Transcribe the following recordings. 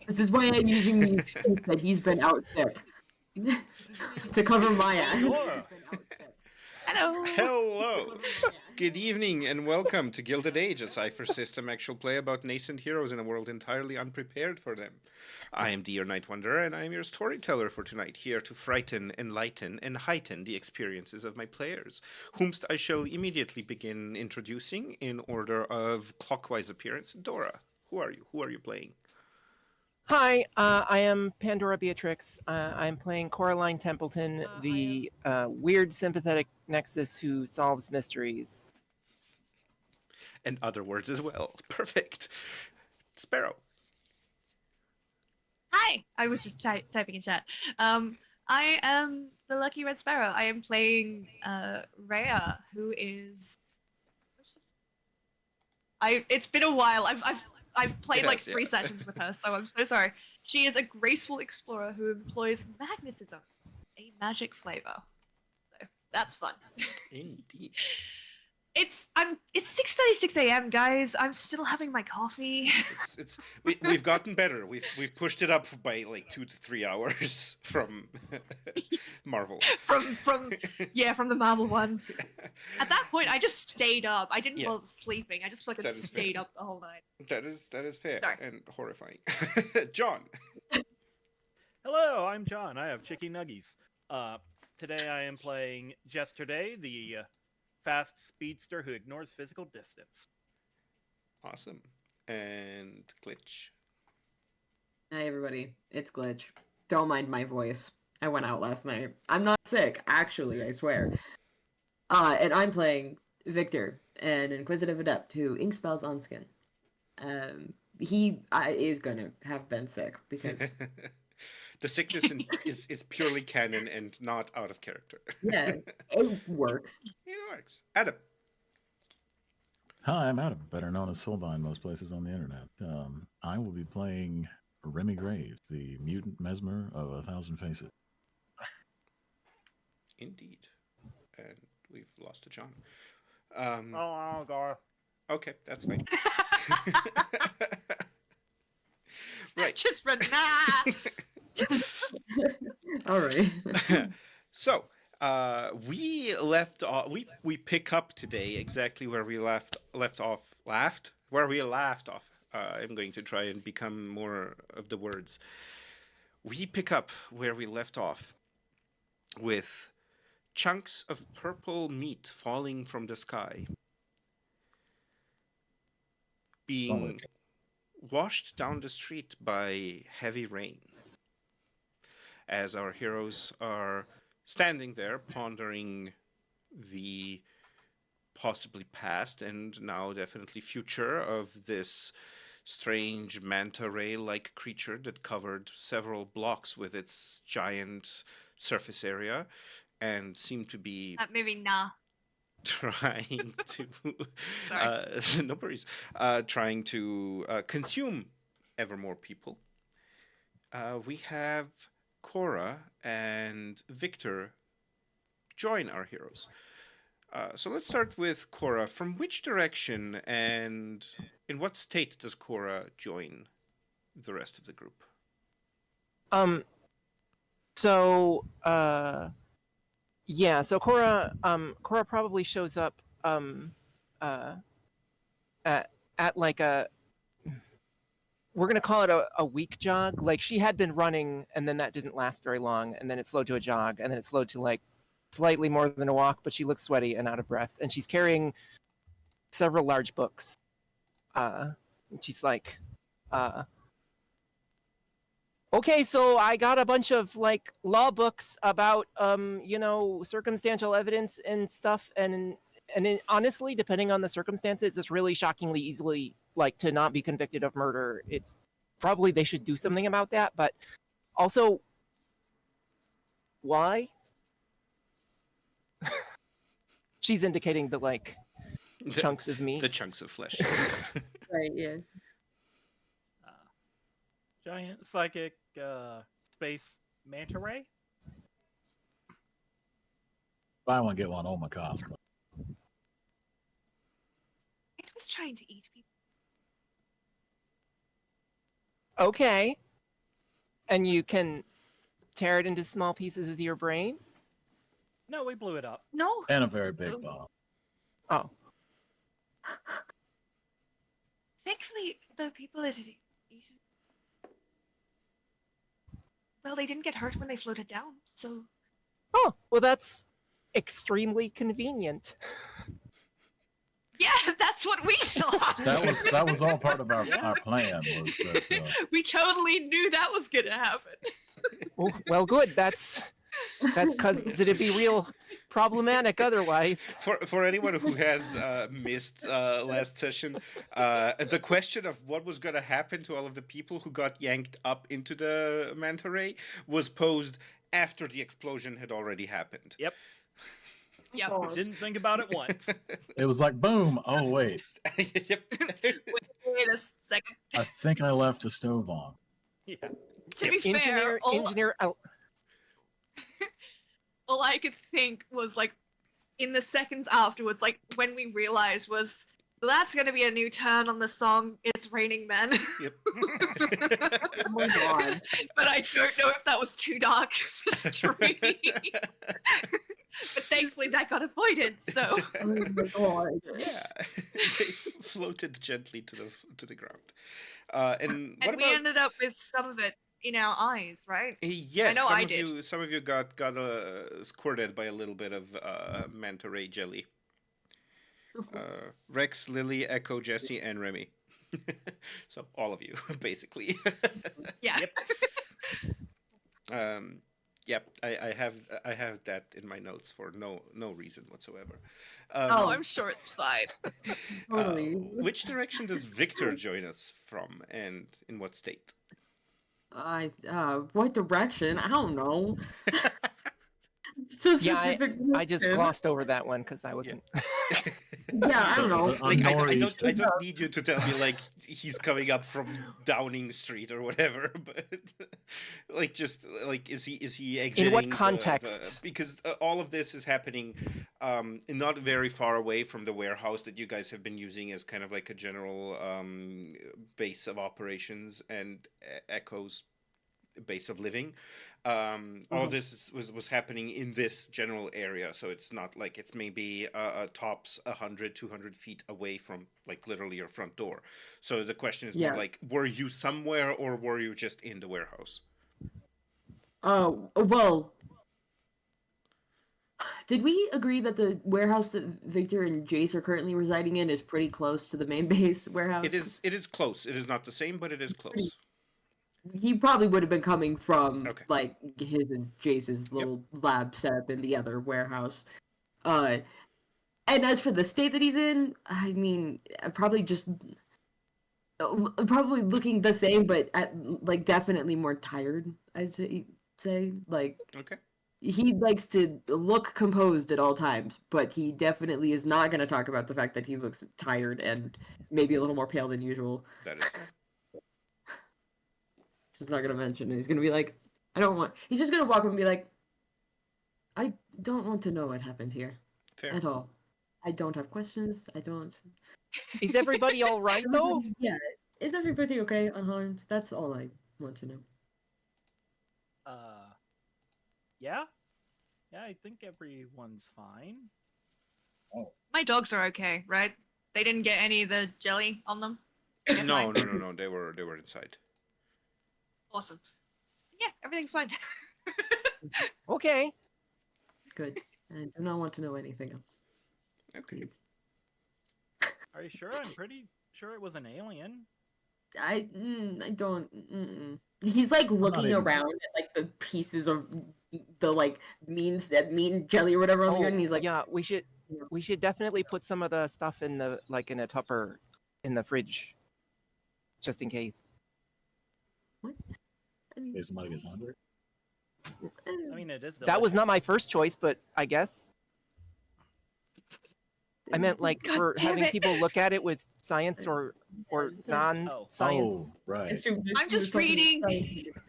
This is why I'm using the excuse that he's been out sick to cover my ass. Dora. Hello. Hello. Good evening and welcome to Gilded Age, a Cypher system actual play about nascent heroes in a world entirely unprepared for them. I am Dear Night Wanderer, and I am your storyteller for tonight, here to frighten, enlighten, and heighten the experiences of my players, whomst I shall immediately begin introducing in order of clockwise appearance. Dora, who are you? Who are you playing? Hi, I am Pandora Beatrix. I'm playing Coraline Templeton, the weird sympathetic nexus who solves mysteries. And other words as well. Perfect. Sparrow. Hi. I was just typing in chat. I am the Lucky Red Sparrow. I am playing Rhea, who is. It's been a while. I've played like 3 sessions with her, so I'm so sorry. She is a graceful explorer who employs magnetism, a magic flavor. So that's fun. Indeed. It's 6:36 a.m. guys. I'm still having my coffee. We've gotten better. We've pushed it up by like 2 to 3 hours from Marvel. from the Marvel ones. At that point, I just stayed up. I didn't bother sleeping. I just fucking stayed up the whole night. That is fair Sorry. and horrifying. John. Hello, I'm John. I have Chicky Nuggies. Today I am playing Yesterday, the fast speedster who ignores physical distance. Awesome. And Glitch. Hey everybody, it's Glitch. Don't mind my voice. I went out last night. I'm not sick, actually, I swear. And I'm playing Victor, an inquisitive adept who ink spells on skin. He is gonna have been sick because The sickness is purely canon and not out of character. yeah, it works. It works. Adam. Hi, I'm Adam, better known as Soulbind most places on the internet. I will be playing Remy Graves, the mutant mesmer of 1,000 Faces. Indeed. And we've lost a John. Oh, God. Okay, that's fine. Right. Just run. Nah. All right. So, we left off. We pick up today exactly where we left off. Where we laughed off. I'm going to try and become more of the words. We pick up where we left off with chunks of purple meat falling from the sky, being washed down the street by heavy rain, as our heroes are standing there pondering the possibly past and now definitely future of this strange manta ray-like creature that covered several blocks with its giant surface area and seemed to be Maybe nah. trying to Sorry. no worries, trying to consume ever more people. We have Cora and Victor join our heroes. So let's start with Cora. From which direction and in what state does Cora join the rest of the group? So Cora probably shows up at like a, we're gonna call it a weak jog. Like she had been running and then that didn't last very long, and then it slowed to a jog, and then it slowed to like slightly more than a walk, but she looks sweaty and out of breath, and she's carrying several large books. And she's like, okay, so I got a bunch of like law books about circumstantial evidence and stuff, and honestly, depending on the circumstances, it's really shockingly easily like to not be convicted of murder. It's probably they should do something about that, but also why? She's indicating the like chunks of meat. The chunks of flesh. Right, yeah. Giant psychic space manta ray? Buy one, get one, oh my cost. It was trying to eat people. Okay. And you can tear it into small pieces with your brain? No, we blew it up. No. And a very big bomb. Oh. Thankfully, the people at it, well, they didn't get hurt when they floated down, so. Oh, well, that's extremely convenient. Yeah, that's what we thought. That was all part of our Yeah. plan. Was that We totally knew that was gonna happen. Well, good. That's because it'd be real problematic otherwise. For anyone who has missed last session, the question of what was going to happen to all of the people who got yanked up into the manta ray was posed after the explosion had already happened. Yep. Yep. Oh, Didn't think about it once. it was like boom. Oh wait, Yep. Wait a second. I think I left the stove on. Yeah. To be fair, Engineer, all I could think was like, in the seconds afterwards, like when we realized was, well, that's gonna be a new turn on the song "It's Raining Men." Yep. oh my god. But I don't know if that was too dark for stream. But thankfully that got avoided. So Oh my god. Yeah, they floated gently to the ground. And what and we about... ended up with some of it in our eyes, right? Yes, I know some I of did. some of you got squirted by a little bit of manta ray jelly. Rex, Lily, Echo, Jesse, and Remy. So all of you, basically. Yeah. Yep. Yep, I have that in my notes for no reason whatsoever. Oh, I'm sure it's fine. Totally. Which direction does Victor join us from, and in what state? What direction? I don't know. It's just yeah, specific. I just glossed over that one because I wasn't. Yeah, I don't know. Like I Northeastern. don't need you to tell me like he's coming up from Downing Street or whatever, but like just like is he exiting? In what context? Because all of this is happening not very far away from the warehouse that you guys have been using as kind of like a general base of operations and Echo's base of living. All of this was happening in this general area, so it's not like it's maybe tops 100, 200 feet away from like literally your front door. So the question is more like, were you somewhere or were you just in the warehouse? Oh, well, did we agree that the warehouse that Victor and Jace are currently residing in is pretty close to the main base warehouse? It is close. It is not the same, but it is close. He probably would have been coming from Okay. like his and Jace's little lab setup in the other warehouse. And as for the state that he's in, I mean, probably just probably looking the same, but like definitely more tired. I'd say like Okay. he likes to look composed at all times, but he definitely is not going to talk about the fact that he looks tired and maybe a little more pale than usual. That is fair. He's not going to mention it. He's going to be like, he's just going to walk up and be like, I don't want to know what happened here Fair. at all. I don't have questions. I don't. Is everybody all right though? Yeah. Is everybody okay, unharmed? That's all I want to know. Yeah? Yeah, I think everyone's fine. My dogs are okay, right? They didn't get any of the jelly on them? They're No. fine? They were inside. Awesome. Yeah, everything's fine. Okay. Good. I do not want to know anything else. Okay. Please. Are you sure? I'm pretty sure it was an alien. I don't. He's like looking even- around at like the pieces of the like mean jelly or whatever on the ground, and he's like, yeah, we should definitely put some of the stuff in the in a tupper in the fridge, just in case. What? I mean, In case somebody gets hungry. I mean, it is. That was not my delicious. first choice, but I guess I meant like God for damn having it. people look at it with science or non-science. Oh, right. I'm just reading.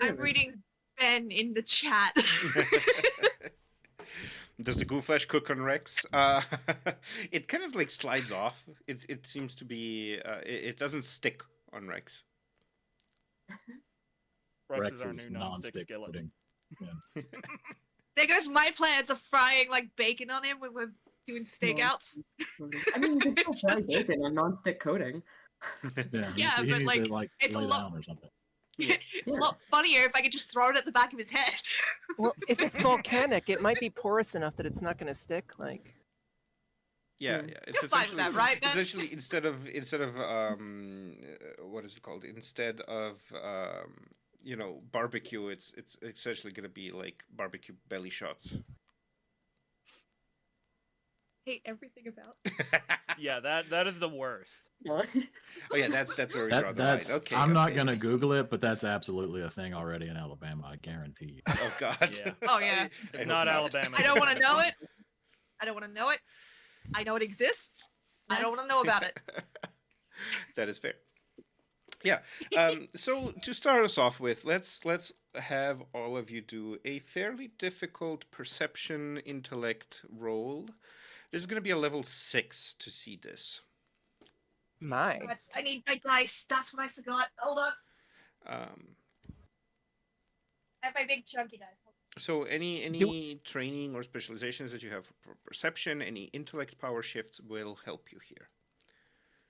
I'm reading Ben in the chat. Does the goo flesh cook on Rex? It kind of like slides off. It seems to be. It doesn't stick on Rex. Rex is our Rex's new non-stick non-stick skillet. pudding. Yeah. There goes my plans of frying like bacon on him when we're doing stakeouts. I mean, you can still fry bacon on non-stick coating. Yeah, Yeah, he but, needs like, to like it's a lay lot- down or something. Yeah. It's a lot funnier if I could just throw it at the back of his head. Well, if it's volcanic, it might be porous enough that it's not going to stick. Like, Yeah, Mm. yeah. It's You're fine with that, right, Ben? essentially instead of what is it called? Instead of barbecue, it's essentially gonna be like barbecue belly shots. Hate everything about. Yeah, that is the worst. What? Oh yeah, that's where we draw the line. That's Okay. I'm not okay, gonna I see. Google it, but that's absolutely a thing already in Alabama. I guarantee you. Oh God. Yeah. Oh, yeah. I If hope not Alabama. I don't want to know it. I don't want to know it. I know it exists. I don't want to know about it. That is fair. Yeah. So to start us off with, let's have all of you do a fairly difficult perception intellect roll. This is going to be a level 6 to see this. my. God, I need my dice. That's what I forgot. Hold on. Um, I have my big chunky dice. so any training or specializations that you have for perception, any intellect power shifts will help you here.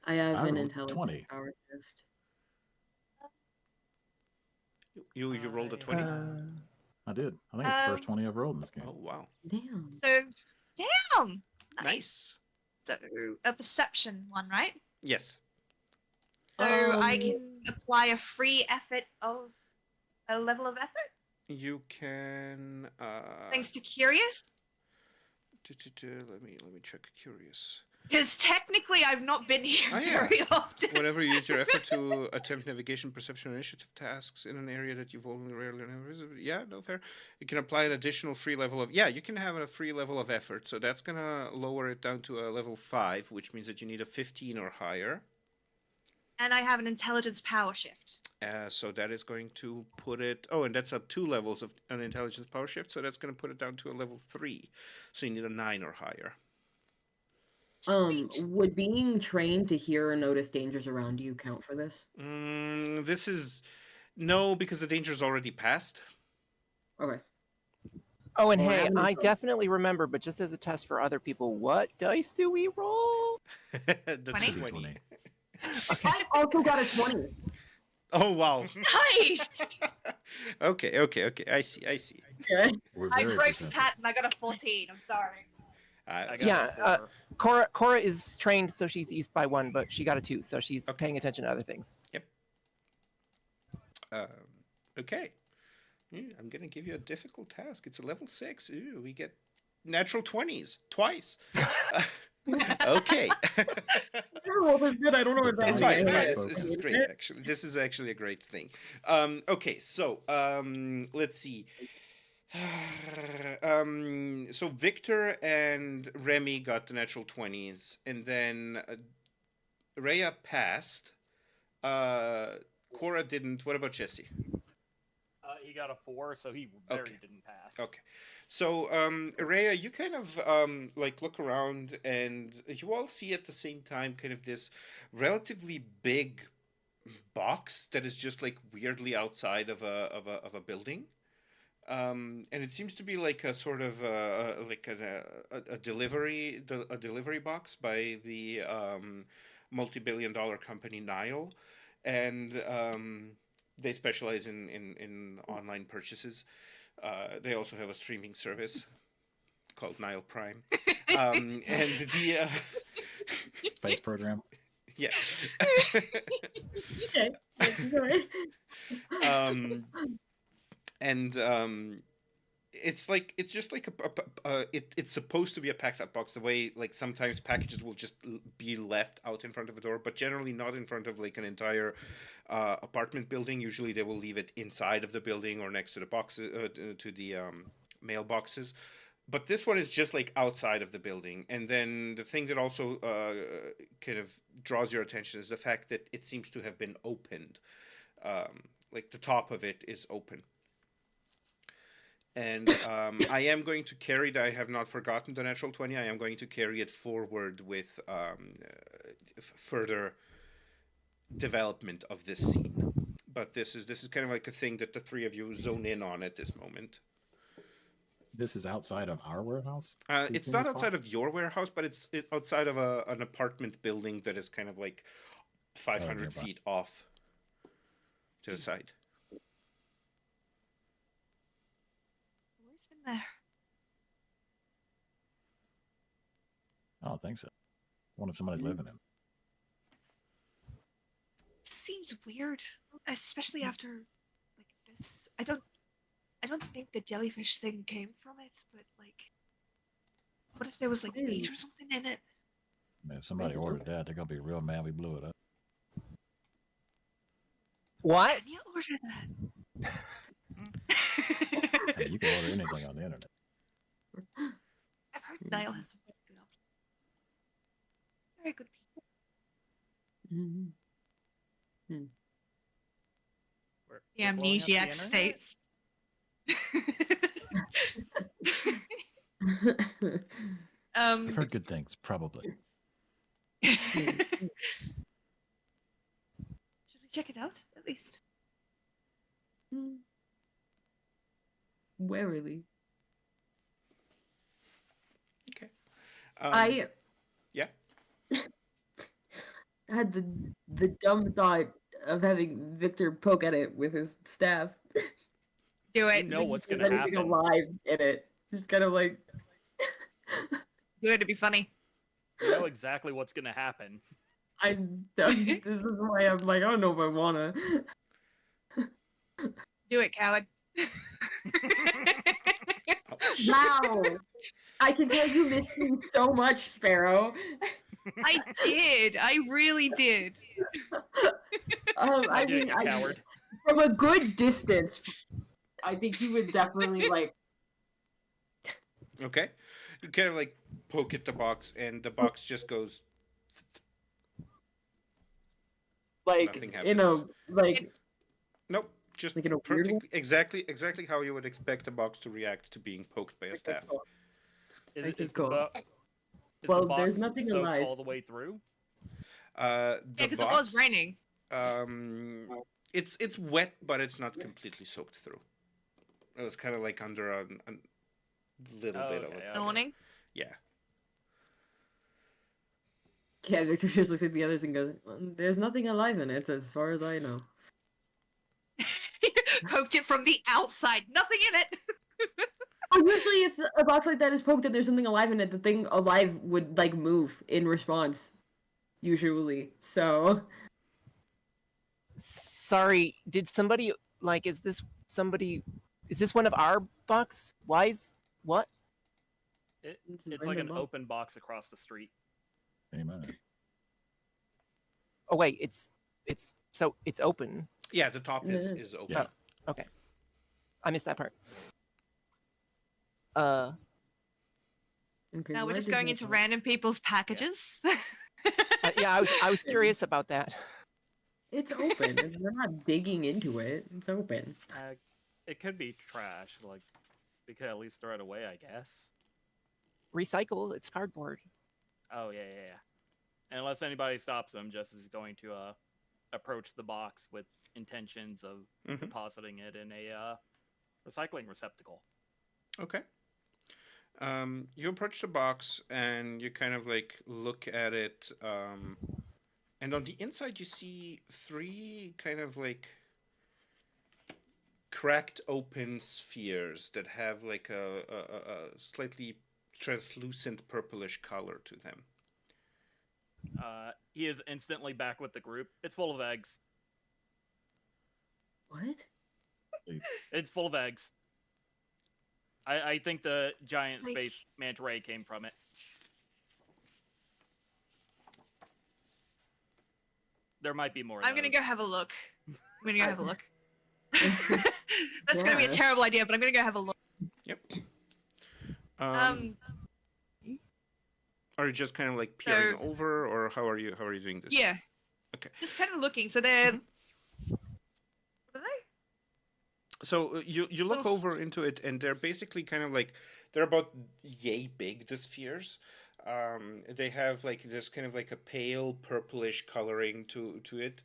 I have I an rolled intelligence 20. power shift. You rolled a 20. I did. I think it's the first 20 I've rolled in this game. Oh wow. Damn. So, damn. Nice. So, a perception one, right? Yes. So I Um, can apply a free effort of a level of effort You can. thanks to curious. Let me check. Curious. Because technically, I've not been here Oh, yeah. very often. Whenever you use your effort to attempt navigation, perception, or initiative tasks in an area that you've only rarely visited. Yeah, no fair. You can apply an additional free level of. Yeah, you can have a free level of effort. So that's gonna lower it down to a level 5, which means that you need a 15 or higher. And I have an intelligence power shift. So that is going to put it. Oh, and that's at 2 levels of an intelligence power shift. So that's going to put it down to a level 3. So you need a 9 or higher. Would being trained to hear or notice dangers around you count for this? This is no, because the danger's already passed. Okay. Oh, and Well, I hey, haven't I rolled. definitely remember, but just as a test for other people, what dice do we roll? That's 20? 20. I also got a 20. Oh wow. Nice! Okay. I see. Okay. We're I very broke the perceptive. pattern. I got a 14. I'm sorry. I got Yeah, a 4. Cora is trained, so she's eased by 1, but she got a 2, so she's Okay. paying attention to other things. Okay. I'm gonna give you a difficult task. It's a level 6. Ooh, we get natural 20s twice. Okay. Well, that's good. I don't know what that It's Nice. fine. It's fine. Nice. This is great, actually. This is actually a great thing. Okay, so let's see. So Victor and Remy got the natural 20s, and then Rhea passed. Cora didn't. What about Jesse? He got a 4, so he very Okay. didn't pass. Okay. So, Rhea, you kind of like look around, and you all see at the same time kind of this relatively big box that is just like weirdly outside of a building. And it seems to be like a sort of like a delivery box by the multi-billion-dollar company Nile, and they specialize in online purchases. They also have a streaming service called Nile Prime, and the Space program. yeah. Okay. Okay. And it's like it's just like it's supposed to be a packed up box, the way like sometimes packages will just be left out in front of a door, but generally not in front of like an entire apartment building. Usually they will leave it inside of the building or next to the boxes, to the mailboxes. But this one is just like outside of the building. And then the thing that also kind of draws your attention is the fact that it seems to have been opened. Like the top of it is open. And I am going to carry I have not forgotten the natural 20. I am going to carry it forward with further development of this scene. but this is kind of like a thing that the three of you zone in on at this moment. This is outside of our warehouse? It's not outside of your warehouse, but it's outside of an apartment building that is kind of like 500 nearby. feet off to the side. Always been there. I don't think so. I wonder if somebody's living in it. Seems weird, especially after like this. I don't think the jellyfish thing came from it, but like, what if there was like meat or something in it? I mean, if somebody ordered that, they're gonna be real mad we blew it up. What? Can you order that? Hey, you can order anything on the internet. I've heard Niall has some good options. Very good people. Mm-hmm. The We're blowing up the amnesiac internet? states. I've um. heard good things, probably. Should we check it out at least? Warily. Okay. I Yeah. had the dumb thought of having Victor poke at it with his staff. Do You it. know what's There's gonna anything happen. alive in it. Just kind of like Do it to be funny. You know exactly what's gonna happen. this is why I'm like, I don't know if I wanna. Do it, coward. Wow. I can tell you missed me so much, Sparrow. I did. I really did. I Do it, mean, you coward. from a good distance, I think you would definitely like. Okay. You kind of like poke at the box, and the box just goes. Like Nothing in a happens. like Nope. Just Like in a weird perfectly, exactly how you would expect a box to react to being poked by a staff. cool. Is, Okay, is the cool. bo- is Well, the box there's nothing soaked alive. all the way through? The Yeah, because it box, was raining. It's wet, but it's not completely soaked through. It was kind of like under a little bit of Okay, a okay. Awning. yeah. Yeah, Victor just looks at the others and goes, "There's nothing alive in it, as far as I know." Poked it from the outside. Nothing in it. Oh, usually, if a box like that is poked and there's something alive in it, the thing alive would like move in response. Usually, so Sorry, did somebody like? Is this somebody? Is this one of our bucks? Why is what? it's a It's like an random box. open box across the street. Amen. Oh wait, it's so it's open. Yeah, the top is Yeah. open. Yeah. Okay, I missed that part. Okay, Now we're why just did going that into happen? random people's packages. Yeah, I was curious about that. It's open. We're not digging into it. It's open. It could be trash. Like, we could at least throw it away, I guess. Recycle. It's cardboard. Oh, yeah. And unless anybody stops them, Jess is going to approach the box with intentions of Mhm. depositing it in a recycling receptacle. Okay. You approach the box and you kind of like look at it, and on the inside you see three kind of like cracked open spheres that have like a slightly translucent purplish color to them. He is instantly back with the group. It's full of eggs. What? It's full of eggs. I think the giant Like- space manta ray came from it. There might be more. Of I'm gonna those. go have a look. I'm gonna go have a look. That's gonna be a Yeah. terrible idea, but I'm gonna go have a look. Yep. Um, Are you just kind of like peering over, or how are you doing this? yeah. Okay. Just kind of looking. So they're. Mhm. What are they? So you look Little s- over into it, and they're basically kind of like they're about yay big. The spheres. They have like this kind of like a pale purplish coloring to it.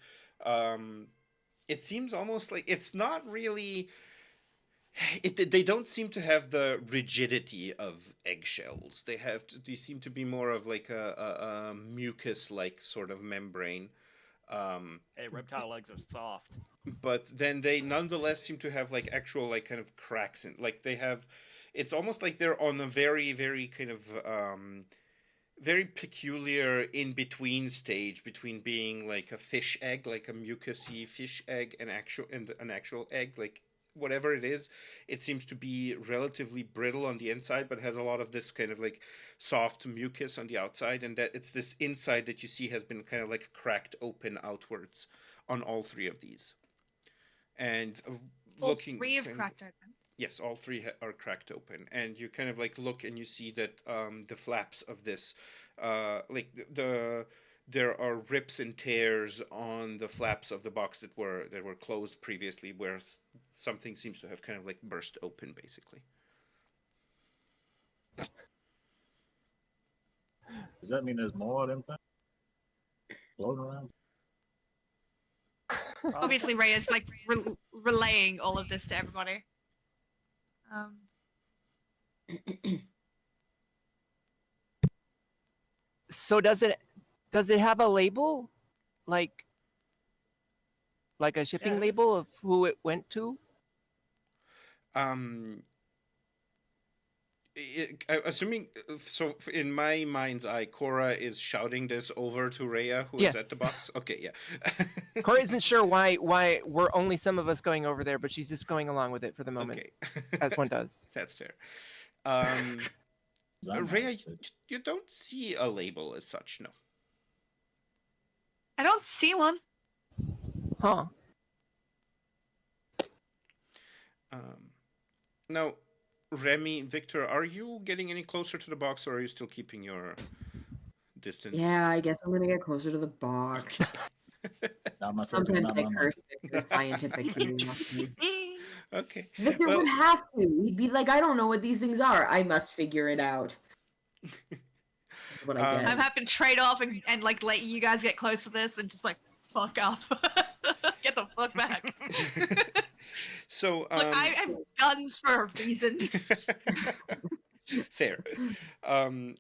it seems almost like it's not really. They don't seem to have the rigidity of eggshells. They seem to be more of like a mucus-like sort of membrane. Hey, reptile legs are soft. But then they nonetheless seem to have like actual like kind of cracks in, like they have. It's almost like they're on a very very kind of very peculiar in between stage between being like a fish egg, like a mucusy fish egg, and an actual egg, like whatever it is. It seems to be relatively brittle on the inside, but has a lot of this kind of like soft mucus on the outside, and that it's this inside that you see has been kind of like cracked open outwards on all three of these. And All looking three have kind of- cracked open. Yes, all three are cracked open, and you kind of like look and you see that the flaps of this, like there are rips and tears on the flaps of the box that were closed previously, where something seems to have kind of like burst open, basically. Does that mean there's more of them things floating around? Obviously, Ray is like relaying all of this to everybody. So does it have a label, like a shipping Yeah. label of who it went to? Assuming so, in my mind's eye, Cora is shouting this over to Rhea, who is Yeah. at the box. Okay, yeah. Corey isn't sure why we're only some of us going over there, but she's just going along with it for the moment, Okay, as one does. that's fair. 'Cause I'm Rhea, interested. you don't see a label as such, no. I don't see one. Huh? Now, Remy, Victor, are you getting any closer to the box, or are you still keeping your distance? Yeah, I guess I'm gonna get closer to the box. Not my subject, Sometimes not I my curse Victor's scientific curiosity. Okay. Victor Well, would have to. He'd be like, I don't know what these things are. I must figure it out. That's what I get. I'm happy to trade off and like let you guys get close to this and just like fuck up. Get the fuck back. so Look, I have guns for a reason. fair.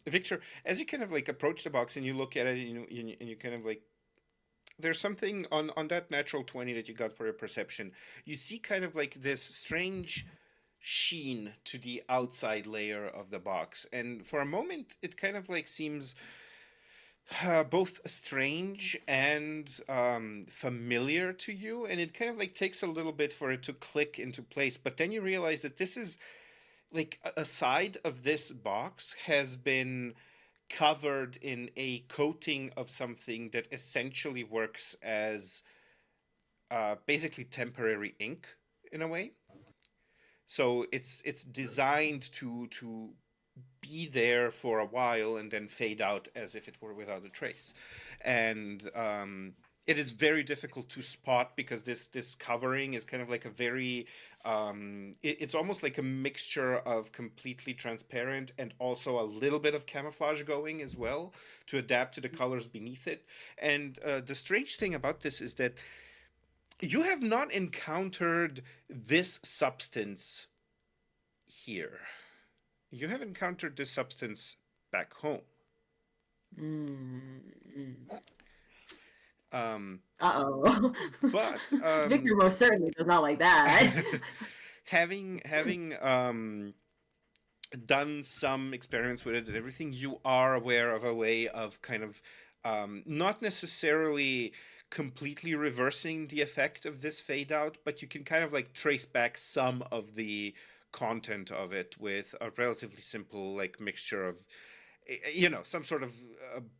Victor, as you kind of like approach the box and you look at it, and you kind of like, there's something on that natural 20 that you got for your perception. You see kind of like this strange sheen to the outside layer of the box, and for a moment it kind of like seems both strange and familiar to you, and it kind of like takes a little bit for it to click into place, but then you realize that this is like a side of this box has been covered in a coating of something that essentially works as basically temporary ink in a way. So it's designed to be there for a while and then fade out as if it were without a trace, and it is very difficult to spot because this covering is kind of like a very it's almost like a mixture of completely transparent and also a little bit of camouflage going as well to adapt to the colors beneath it. And the strange thing about this is that you have not encountered this substance here. You have encountered this substance back home. Uh-oh. But Victor most certainly does not like that. having done some experiments with it and everything, you are aware of a way of kind of not necessarily completely reversing the effect of this fade out, but you can kind of like trace back some of the content of it with a relatively simple like mixture of some sort of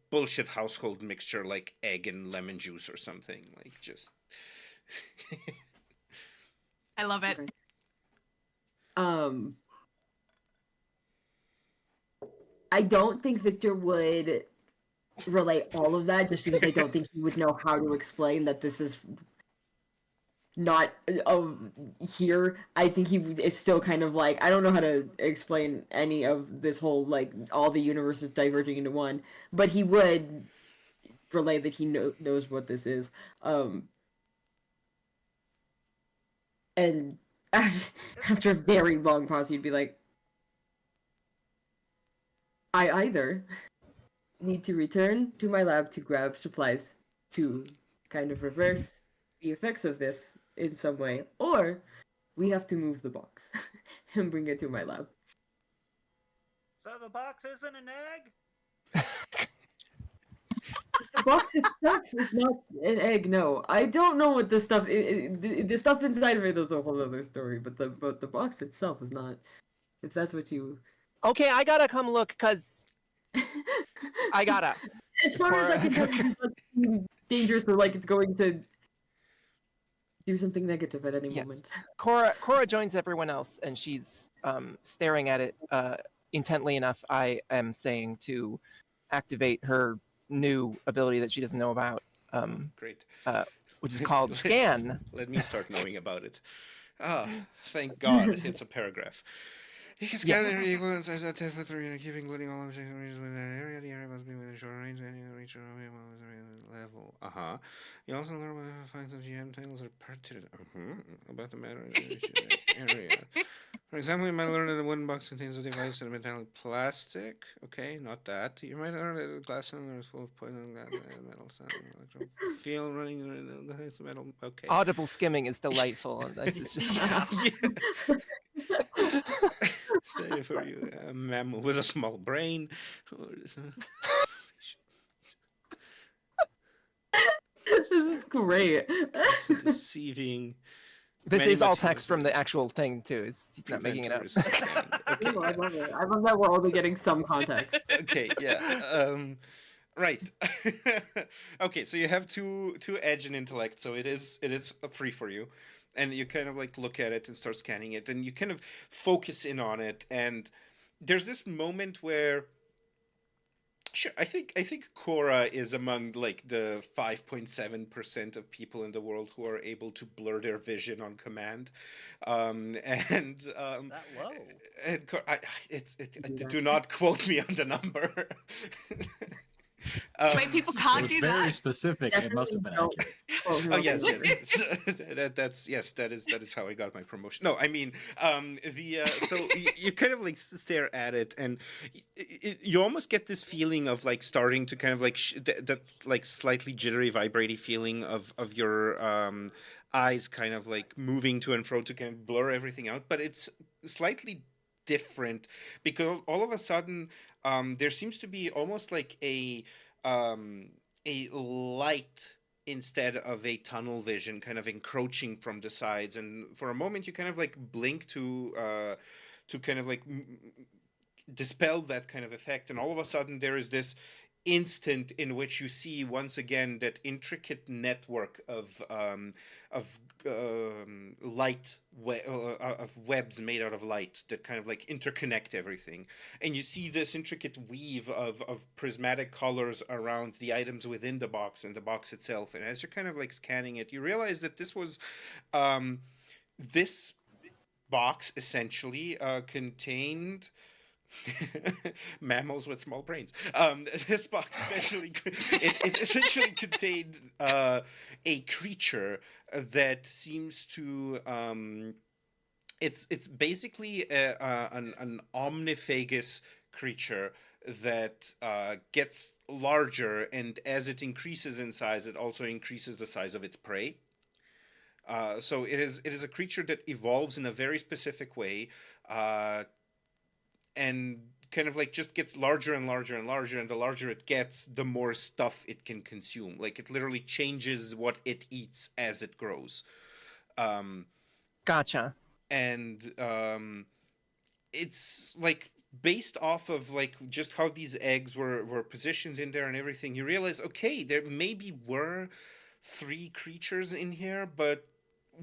bullshit household mixture like egg and lemon juice or something, like just I love it. Okay. I don't think Victor would relay all of that just because I don't think he would know how to explain that this is not here. I think he is still kind of like, I don't know how to explain any of this whole like all the universes diverging into one, but he would relay that he knows what this is. And after a very long pause, you'd be like, I either need to return to my lab to grab supplies to kind of reverse the effects of this in some way, or we have to move the box and bring it to my lab. So the box isn't an egg? The box itself is not an egg. No, I don't know what the stuff. The stuff inside of it is a whole other story. But the box itself is not. If that's what you. Okay, I gotta come look because I gotta. As far as I can tell, it's not dangerous or like it's going to do something negative at any Yes. moment. Cora joins everyone else, and she's staring at it intently enough. I am saying to activate her new ability that she doesn't know about, Great. which is called Scan. Let me start knowing about it. Ah, thank God, it's a paragraph. You can scan an area equal in size of 10 foot 3 keeping including all objects in regions within that area. The area must be within short range and reach level. You also learn what finds of GM titles are pertinent about the matter of the area. For example, you might learn that a wooden box contains a device in a metallic plastic. Okay, not that. You might learn that a glass cylinder is full of poison metal electro field running it's metal. Okay. Audible skimming is delightful. This is just. Say for you, a mammal with a small brain. This is great. It's a deceiving. This Many is all materials text from the actual thing too. He's not making it up. Okay, Ooh, I love it. I love that we're only getting some context. okay, yeah. Right. Okay, so you have two edge and intellect, so it is free for you. And you kind of like look at it and start scanning it, and you kind of focus in on it, and there's this moment where sure, I think Cora is among like the 5.7% of people in the world who are able to blur their vision on command, and That low. and do not quote me on the number. Wait, people can't It's do very that. specific. It must have been No. accurate. Oh yes, that is how I got my promotion. No, I mean so you kind of like stare at it, and you almost get this feeling of like starting to kind of like that like slightly jittery, vibraty feeling of your eyes kind of like moving to and fro to kind of blur everything out, but it's slightly different because all of a sudden there seems to be almost like a light instead of a tunnel vision kind of encroaching from the sides, and for a moment you kind of like blink to kind of like dispel that kind of effect, and all of a sudden there is this instant in which you see once again that intricate network of light of webs made out of light that kind of like interconnect everything, and you see this intricate weave of prismatic colors around the items within the box and the box itself, and as you're kind of like scanning it, you realize that this was this box essentially contained mammals with small brains. This box essentially it essentially contained a creature that seems to it's basically an omniphagous creature that gets larger, and as it increases in size, it also increases the size of its prey. So it is a creature that evolves in a very specific way. And kind of like just gets larger and larger and larger, and the larger it gets, the more stuff it can consume. Like it literally changes what it eats as it grows. Gotcha. And it's like based off of like just how these eggs were positioned in there and everything, you realize, okay, there maybe were 3 creatures in here, but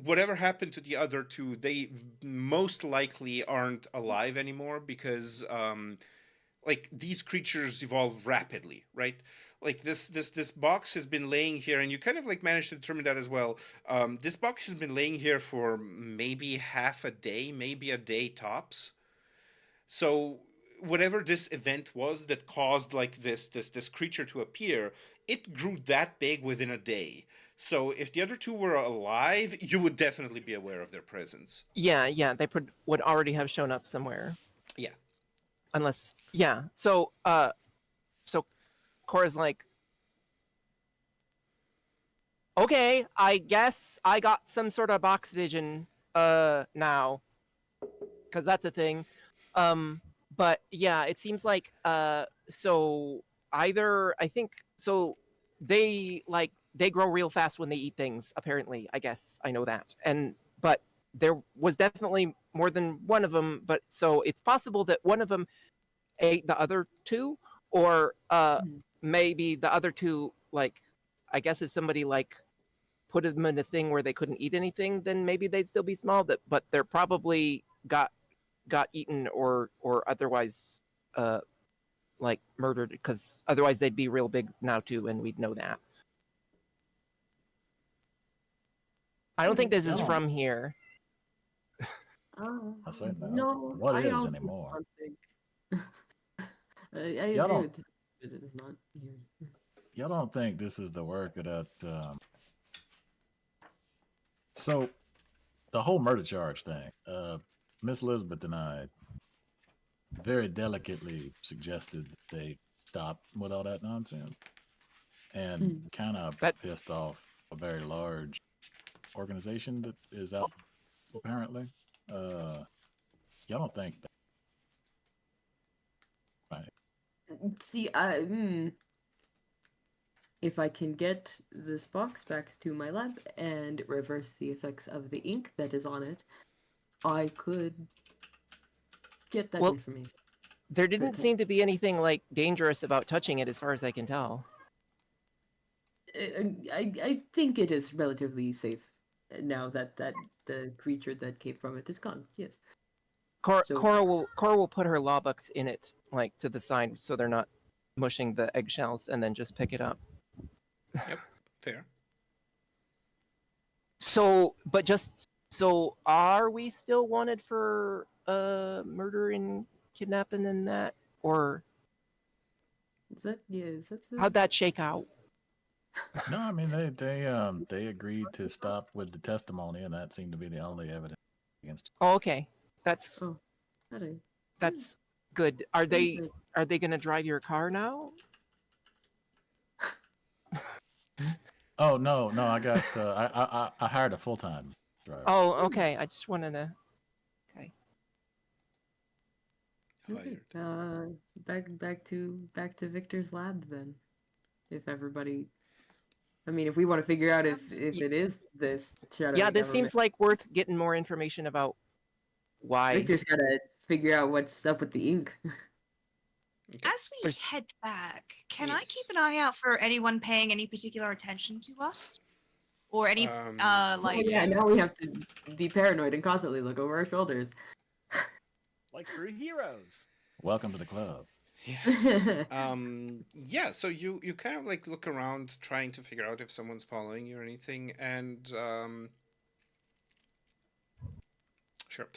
whatever happened to the other 2, they most likely aren't alive anymore because like these creatures evolve rapidly, right? Like this box has been laying here, and you kind of like managed to determine that as well. This box has been laying here for maybe half a day, maybe a day tops. So whatever this event was that caused like this creature to appear, it grew that big within a day. So if the other two were alive, you would definitely be aware of their presence. Yeah, they would already have shown up somewhere. Yeah. Unless, yeah. So Cora's like, okay, I guess I got some sort of box vision now, because that's a thing. But yeah, it seems like so either I think so they grow real fast when they eat things, apparently. I guess I know that. But there was definitely more than one of them, but so it's possible that one of them ate the other two, or maybe the other two, like, I guess if somebody like put them in a thing where they couldn't eat anything, then maybe they'd still be small. But they're probably got eaten or otherwise like murdered, because otherwise they'd be real big now too, and we'd know that. I don't think this is Yeah. from here. Oh, I say no. no. What I is also anymore? don't think. I Y'all agree don't- with this, but it is not here. Y'all don't think this is the work of that? So, the whole murder charge thing. Miss Elizabeth and I very delicately suggested that they stop with all that nonsense, and kind of That- pissed off a very large organization that is out apparently. Y'all don't think that? Right. See, if I can get this box back to my lab and reverse the effects of the ink that is on it, I could get that Well, information. There didn't Okay. seem to be anything like dangerous about touching it, as far as I can tell. I think it is relatively safe now that the creature that came from it is gone. Yes. So- Cora will put her law books in it, like to the side, so they're not mushing the eggshells, and then just pick it up. Fair. So, but just so, are we still wanted for murder and kidnapping and that, or Is that the... how'd that shake out? No, I mean they agreed to stop with the testimony, and that seemed to be the only evidence against. Oh, okay, that's Oh, alright. that's good. Are they gonna drive your car now? Oh no, I got I hired a full time driver. Oh, okay. I just wanted to. Okay. Hired. Back to Victor's lab then. If everybody, I mean, if we want to figure out if it is this shadow. Yeah, this seems like worth getting more information about why. Victor's got to figure out what's up with the ink. As we There's- head back, can I Yes. keep an eye out for anyone paying any particular attention to us? Or any, Oh, like... yeah, now we have to be paranoid and constantly look over our shoulders. Like true heroes. Welcome to the club. Yeah. Yeah, so you kind of like look around trying to figure out if someone's following you or anything, and sure.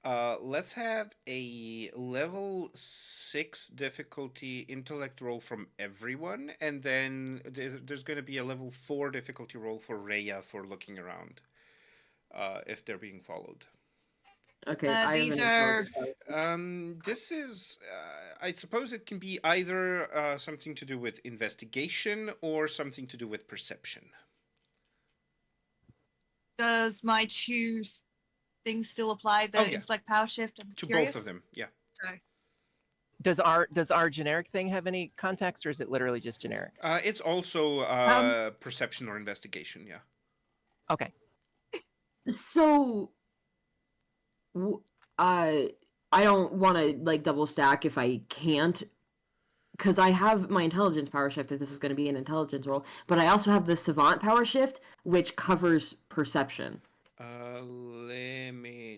Let's have a level 6 difficulty intellect roll from everyone, and then there's going to be a level 4 difficulty roll for Rhea for looking around, if they're being followed. Okay, I these am This is, I suppose it can be either something to do with investigation or something to do with perception. Does my two things still apply? The Oh, yeah. intellect power shift and To curious? both of them, yeah. Sorry. Does our generic thing have any context, or is it literally just generic? It's also perception or investigation, yeah. Okay. So, I don't want to like double stack if I can't, because I have my intelligence power shift if this is going to be an intelligence roll, but I also have the savant power shift, which covers perception. Let me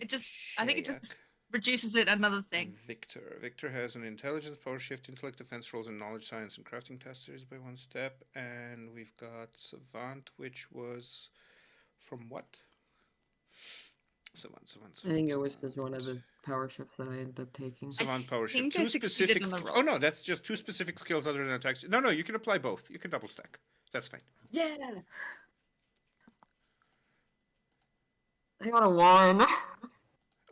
I think it just check. reduces it another thing. Victor has an intelligence power shift, intellect defense rolls, and knowledge science and crafting test series by 1 step, and we've got savant, which was from what? Savant. I think it was just one of the power shifts that I ended up taking. Savant power shift. think I Two succeeded specific. in the skills. roll. Oh no, that's just 2 specific skills other than attacks. No, you can apply both. You can double stack. That's fine. Yeah. I got a 1.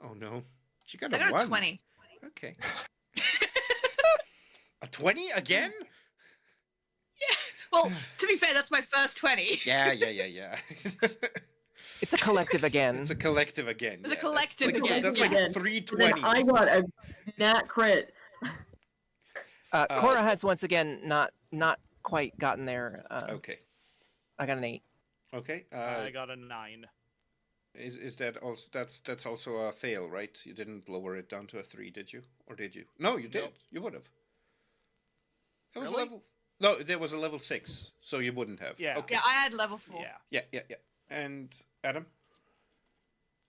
Oh no, she got I a got a 1. 20. Okay. A 20 again? Well, to be fair, that's my first 20. Yeah. It's a collective again. It's a collective again. It's a yeah, collective that's like, again, That's yeah. like 3 And then 20s. I got a nat crit. Cora has once again not quite gotten there. Okay. I got an 8. Okay. I got a 9. Is that also that's also a fail, right? You didn't lower it down to a 3, did you? Or did you? No, you did. Nope. You would have. It was Really? level. No, there was a level 6, so you wouldn't have. Yeah. Okay. Yeah, I had level 4. Yeah. Yeah. And Adam,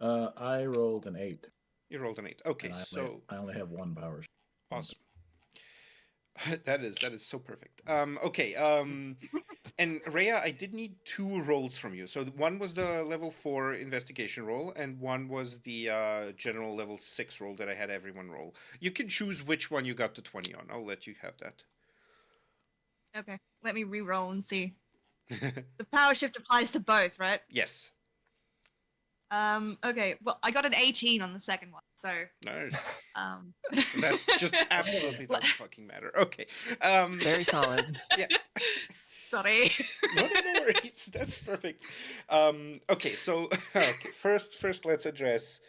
I rolled an 8. you rolled an 8. Okay, And so I only have 1 power. awesome. that is so perfect. Okay. And Rhea, I did need 2 rolls from you. So one was the level 4 investigation roll, and one was the general level 6 roll that I had everyone roll. You can choose which one you got the 20 on. I'll let you have that. Okay, let me re-roll and see. The power shift applies to both, right? Yes. Okay, well, I got an 18 on the second one, so, No, that that just absolutely doesn't fucking matter. Okay. Very solid. Yeah. Sorry. No worries. That's perfect. Okay, so okay, first let's address.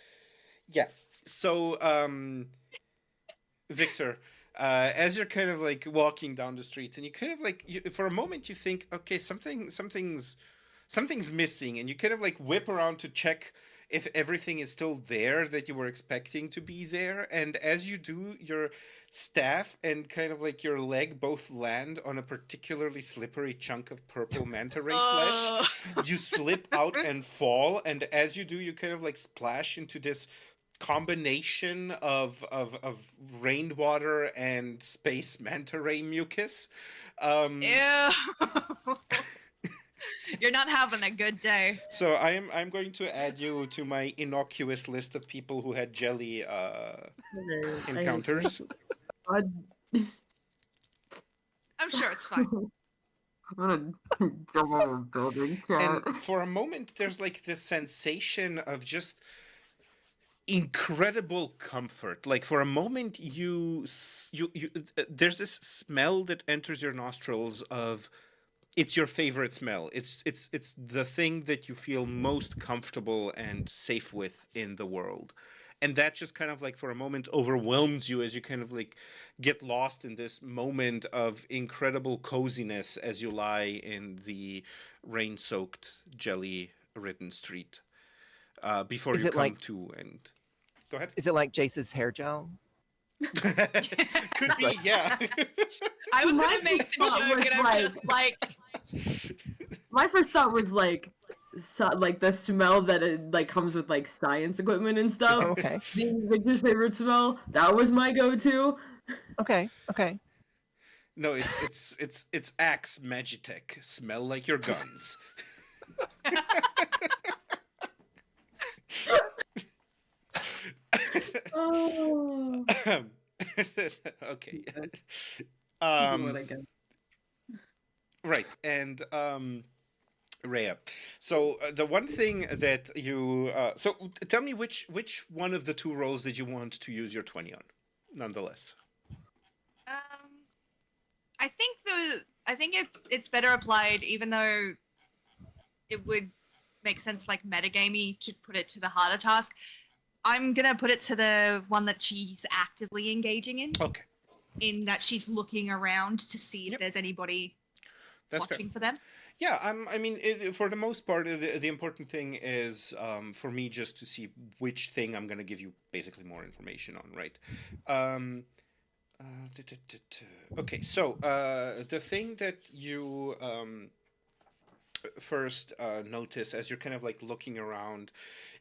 Yeah. So Victor, as you're kind of like walking down the street, and you kind of like for a moment you think, okay, something's missing, and you kind of like whip around to check if everything is still there that you were expecting to be there, and as you do, your staff and kind of like your leg both land on a particularly slippery chunk of purple manta ray flesh. You slip out and fall, and as you do, you kind of like splash into this combination of rainwater and space manta ray mucus. Ew. You're not having a good day. So I'm going to add you to my innocuous list of people who had jelly encounters. I'm sure it's fine. I'm gonna jump over a building. And for a moment, there's like this sensation of just incredible comfort. Like for a moment, there's this smell that enters your nostrils of. It's your favorite smell. It's the thing that you feel most comfortable and safe with in the world. And that just kind of like for a moment overwhelms you as you kind of like get lost in this moment of incredible coziness as you lie in the rain-soaked, jelly-ridden street before Is you it come like- to. And go ahead. Is it like Jace's hair gel? Could be, yeah. I was My gonna make the thought joke, was and I'm like- just like, My first thought was like the smell that it like comes with like science equipment and stuff. Okay. Being Victor's favorite smell, that was my go-to. Okay. No, it's Axe Magitech. Smell like your guns. Oh. Okay. What I guess. Right, and Rhea. So the one thing that you so tell me which one of the 2 roles did you want to use your 20 on, nonetheless. I think it's better applied, even though it would make sense like metagamey to put it to the harder task. I'm gonna put it to the one that she's actively engaging in. Okay, In that she's looking around to see if Yep. there's anybody that's fair. watching for them. Yeah, I mean, for the most part, the important thing is for me just to see which thing I'm going to give you basically more information on, right? Okay, so the thing that you first notice as you're kind of like looking around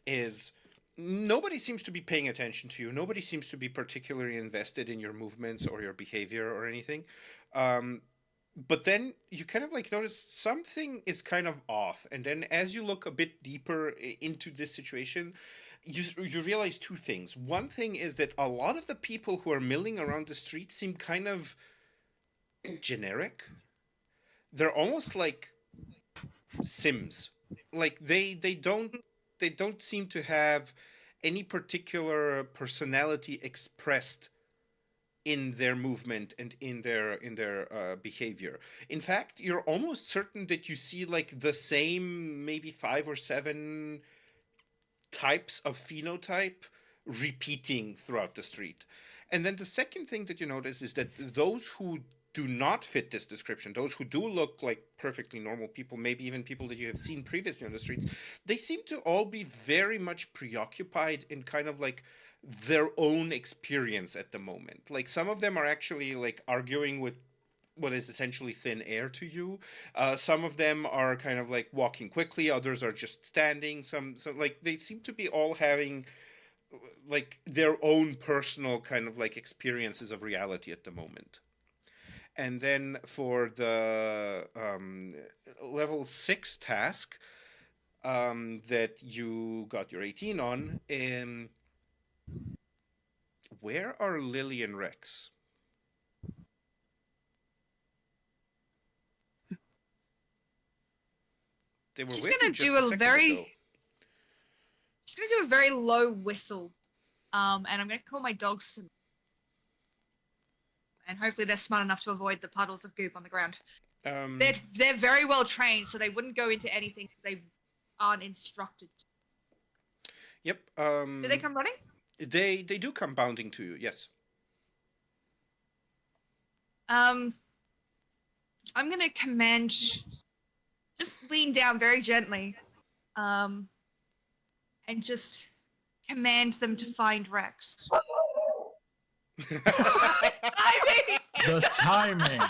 is nobody seems to be paying attention to you. Nobody seems to be particularly invested in your movements or your behavior or anything. But then you kind of like notice something is kind of off. And then as you look a bit deeper into this situation, you realize 2 things. One thing is that a lot of the people who are milling around the street seem kind of generic. They're almost like Sims. Like they they don't seem to have any particular personality expressed in their movement and in their behavior. In fact, you're almost certain that you see like the same maybe 5 or 7 types of phenotype repeating throughout the street. And then the second thing that you notice is that those who do not fit this description, those who do look like perfectly normal people, maybe even people that you have seen previously on the streets, they seem to all be very much preoccupied in kind of like their own experience at the moment. Like some of them are actually like arguing with what is essentially thin air to you. Some of them are kind of like walking quickly. Others are just standing. Some like they seem to be all having like their own personal kind of like experiences of reality at the moment. And then for the level 6 task that you got your 18 on, where are Lily and Rex? They were She's with gonna you just do a a second very. ago. She's gonna do a very low whistle, and I'm gonna call my dogs, and hopefully they're smart enough to avoid the puddles of goop on the ground. They're very well trained, so they wouldn't go into anything they aren't instructed. Yep. Do they come running? They do come bounding to you. Yes. I'm gonna command. Just lean down very gently, and just command them to find Rex. I mean, The timing.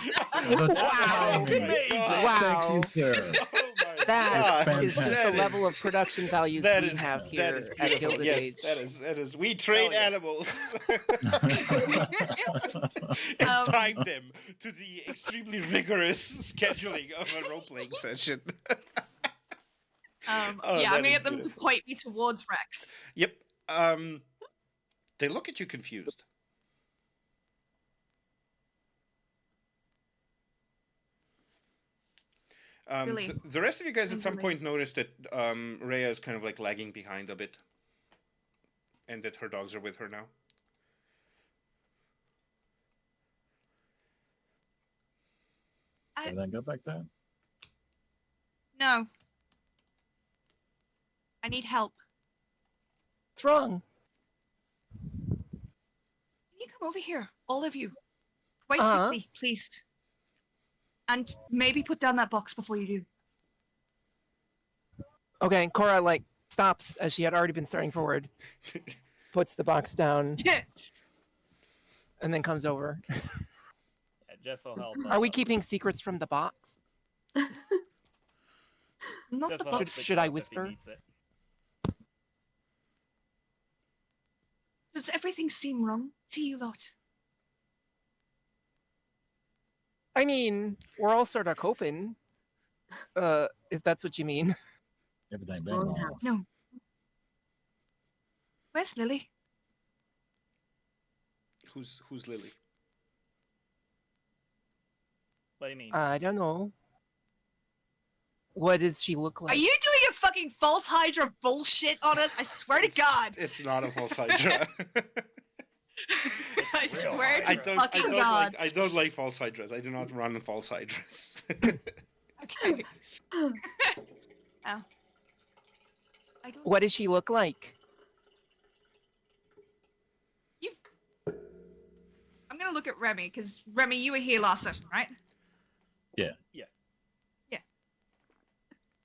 The Wow. timing. Amazing. Wow. Thank you, sir. Oh my That God. is just Fantastic. the level of production values That we is- have that here is at beautiful. Gilded Yes, Age. that is. We train yeah. animals and time them to the extremely rigorous scheduling of a role-playing session. Oh, yeah, that I'm gonna is get them to beautiful. point me towards Rex. Yep. They look at you confused. Really? The rest of you guys at some Really? point noticed that Rhea is kind of like lagging behind a bit, and that her dogs are with her now. Everything good back there? No. I need help. What's wrong? Can you come over here, all of you? Quite Uh-huh. quickly, please. And maybe put down that box before you do. Okay, Cora like stops as she had already been starting forward, puts the box down, and then comes over. Yeah, Jess will help. Are we keeping secrets from the box? Not Jess the will help box. fix Should it I up if he whisper? needs it. Does everything seem wrong to you lot? I mean, we're all sort of coping. If that's what you mean. Everything been Wrong wrong. house. No. Where's Lily? Who's Lily? What do you mean? I don't know. What does she look like? Are you doing a fucking false Hydra bullshit on us? I swear to God. It's not a false Hydra. I swear to I fucking God. don't like false Hydras. I do not run false Hydras. Okay. Ow. I don't. What does she look like? I'm gonna look at Remy because Remy, you were here last session, right? Yeah. Yeah. Yeah.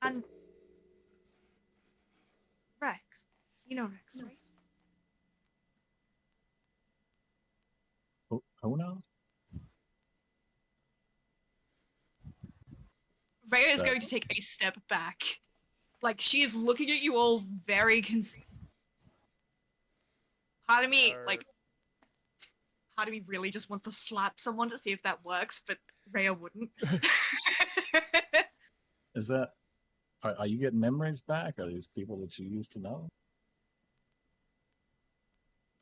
And Rex, you know Rex, right? Who knows? Rhea is going to take a step back. Like, she is looking at you all very Part of me, like, part of me really just wants to slap someone to see if that works, but Rhea wouldn't. Is that? Are you getting memories back? Are these people that you used to know?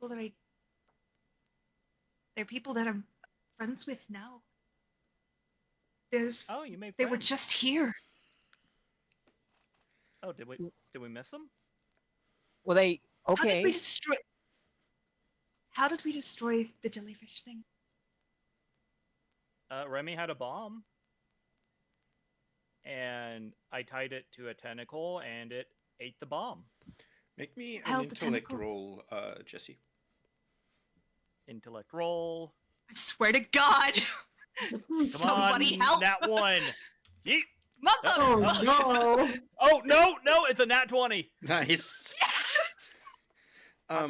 Well, they're people that I'm friends with now. Oh, you made They were friends. just here. Oh, did we miss them? Well, they How did okay. we destroy? How did we destroy the jellyfish thing? Remy had a bomb, and I tied it to a tentacle, and it ate the bomb. Make me an Held the intellect tentacle. roll, Jesse. Intellect roll. I swear to God. Come Somebody on, help! nat 1. Yeet. Mother! Oh no! Oh no, it's a nat 20. Nice. Oh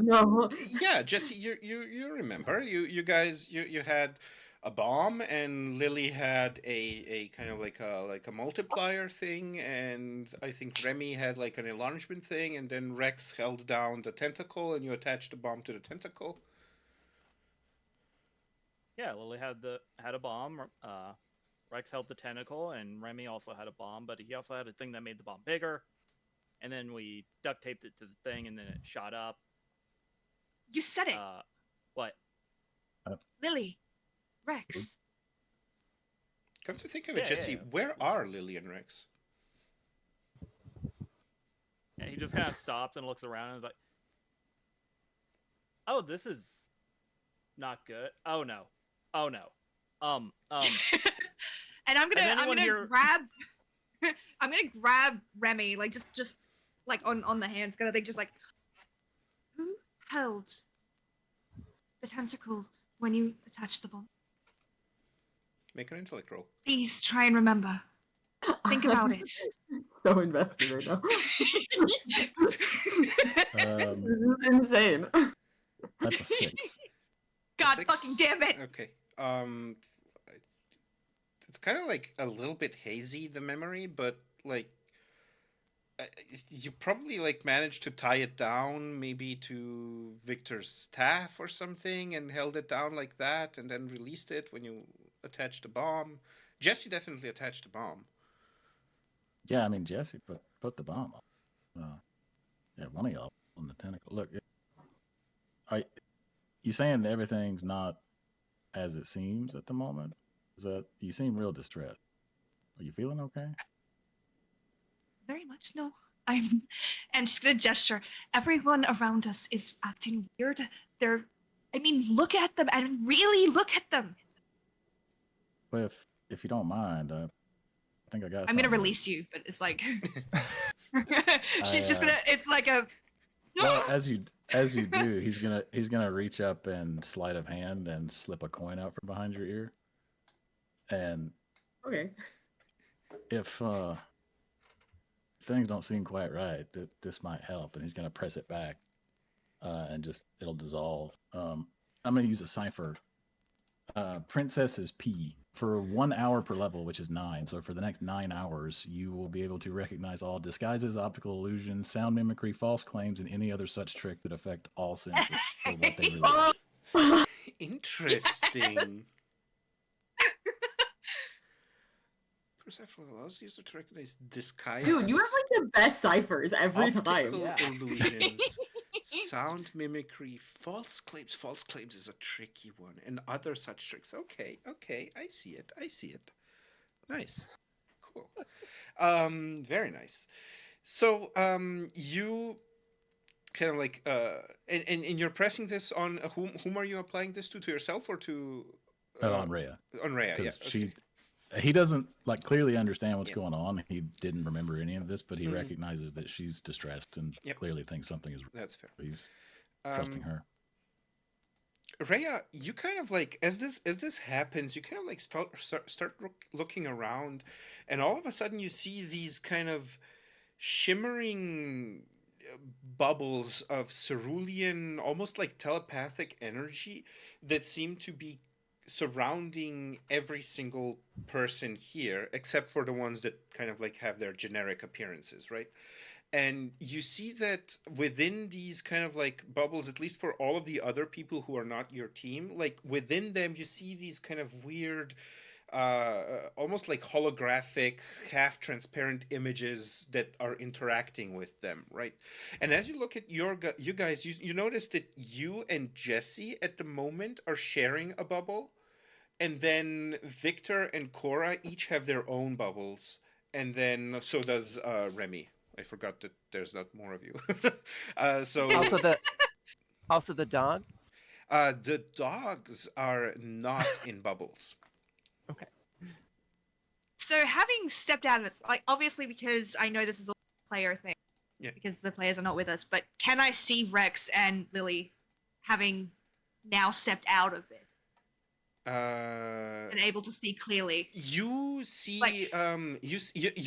no! Yeah, Jesse, you remember you guys you had a bomb, and Lily had a kind of like a multiplier thing, and I think Remy had like an enlargement thing, and then Rex held down the tentacle, and you attached the bomb to the tentacle. Yeah, Lily had a bomb. Rex held the tentacle, and Remy also had a bomb, but he also had a thing that made the bomb bigger. And then we duct taped it to the thing, and then it shot up. You said it. What? Lily. Rex. Come to think of it, Yeah, Jesse, yeah. where are Lily and Rex? And he just kind of stops and looks around and is like, "Oh, this is not good. Oh no. Oh no. And I'm Has gonna anyone here- grab I'm gonna grab Remy, like just like on the hands kind of thing, just like who held the tentacle when you attached the bomb? Make an intellect roll. Please try and remember. Think about it. So invested right now. Um, This is insane. that's a 6. God 6? fucking damn it. Okay. It's kind of like a little bit hazy, the memory, but like you probably like managed to tie it down maybe to Victor's staff or something, and held it down like that, and then released it when you attached the bomb. Jesse definitely attached the bomb. Yeah, I mean Jesse put the bomb on. Yeah, one of y'all on the tentacle. Look, are you saying everything's not as it seems at the moment? Is that you seem real distressed? Are you feeling okay? Very much no. I'm just gonna gesture. Everyone around us is acting weird. I mean, look at them and really look at them. Well, if you don't mind, I think I got. I'm gonna something. release you, but it's like she's just gonna. It's like a. Well, as you do, he's gonna reach up and sleight of hand and slip a coin out from behind your ear. And Okay. if things don't seem quite right, this might help. And he's gonna press it back, and just it'll dissolve. I'm gonna use a Cypher. Princess is P for 1 hour per level, which is 9. So for the next 9 hours, you will be able to recognize all disguises, optical illusions, sound mimicry, false claims, and any other such trick that affect all senses for what they really. Interesting. Perception allows user to recognize disguises. Dude, you have like the best ciphers every time. optical Yeah. illusions, sound mimicry, false claims. False claims is a tricky one, and other such tricks. Okay, I see it. Nice, cool, very nice. So, you kind of like, and you're pressing this on whom are you applying this to yourself or to? On Rhea. On Rhea, yeah. Because Okay. he doesn't like clearly understand what's Yep. going on. He didn't remember any of this, but he Mhm. recognizes that she's distressed and Yep. clearly thinks something is. That's fair. He's trusting her. Rhea, you kind of like as this happens, you kind of like start looking around, and all of a sudden you see these kind of shimmering bubbles of cerulean, almost like telepathic energy that seem to be surrounding every single person here, except for the ones that kind of like have their generic appearances, right? And you see that within these kind of like bubbles, at least for all of the other people who are not your team, like within them, you see these kind of weird, almost like holographic, half transparent images that are interacting with them, right? And as you look at you guys, you notice that you and Jesse at the moment are sharing a bubble. And then Victor and Cora each have their own bubbles. And then so does Remy I forgot that there's not more of you. So Also the dogs. the dogs are not in bubbles. Okay. So having stepped out of it, like obviously because I know this is a player thing, Yeah. because the players are not with us, but can I see Rex and Lily having now stepped out of it and able to see clearly? You see, Like- you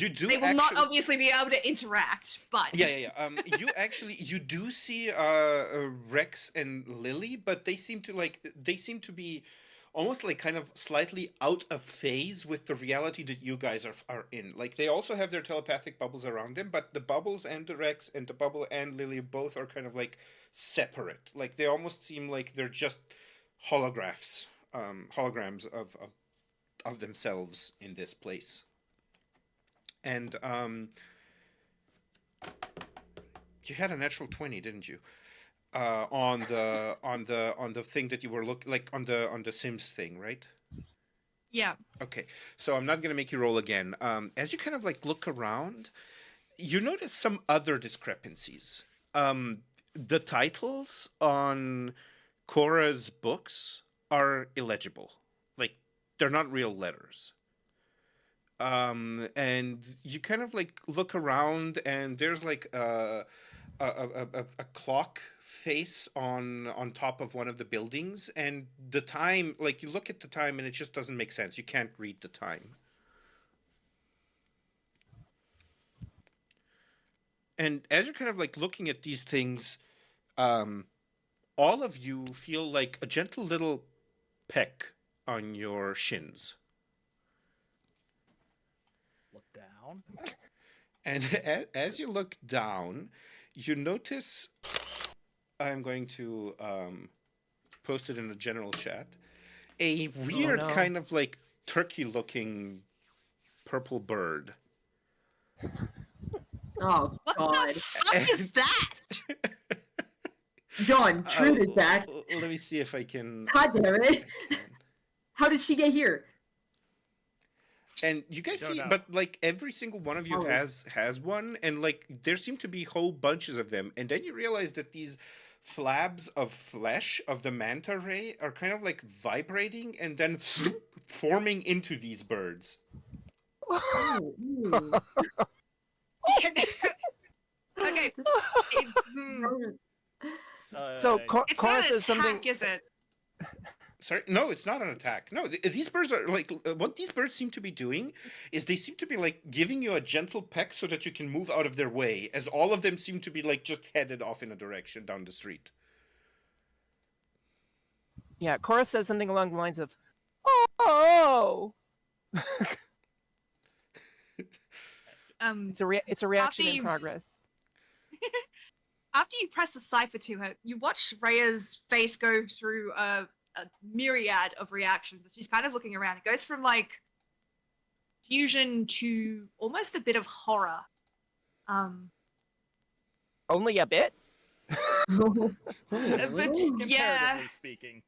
do. They will actually... not obviously be able to interact, but Yeah. You do see Rex and Lily, but they seem to be almost like kind of slightly out of phase with the reality that you guys are in. Like they also have their telepathic bubbles around them, but the bubbles and the Rex and the bubble and Lily both are kind of like separate. Like they almost seem like they're just holograms of themselves in this place. And you had a natural 20, didn't you? On the thing that you were on the Sims thing, right? yeah. Okay, so I'm not gonna make you roll again. As you kind of like look around, you notice some other discrepancies. The titles on Cora's books are illegible, like they're not real letters. And you kind of like look around, and there's like a clock face on top of one of the buildings, and the time, like you look at the time and it just doesn't make sense. You can't read the time. And as you're kind of like looking at these things, all of you feel like a gentle little peck on your shins. Look down. And as you look down, you notice, I'm going to post it in a general chat, a weird no. kind of like turkey-looking purple bird. Oh What God. the fuck is that? Dawn, Trude is back. Let me see if I can. God damn it. I can. How did she get here? And you guys Don't see, know. but like every single one of you Oh. has one, and like there seem to be whole bunches of them, and then you realize that these flabs of flesh of the manta ray are kind of like vibrating and then forming into these birds. Oh, ew. Okay. So It's Cora not an says something. attack, is it? Sorry, no, it's not an attack. No, these birds are like what these birds seem to be doing is they seem to be like giving you a gentle peck so that you can move out of their way, as all of them seem to be like just headed off in a direction down the street. Yeah, Cora says something along the lines of, "Oh." It's a reaction in you- progress. After you press the cipher to her, you watch Rhea's face go through a myriad of reactions. She's kind of looking around. It goes from like fusion to almost a bit of horror. Only a bit. But Comparatively yeah, speaking.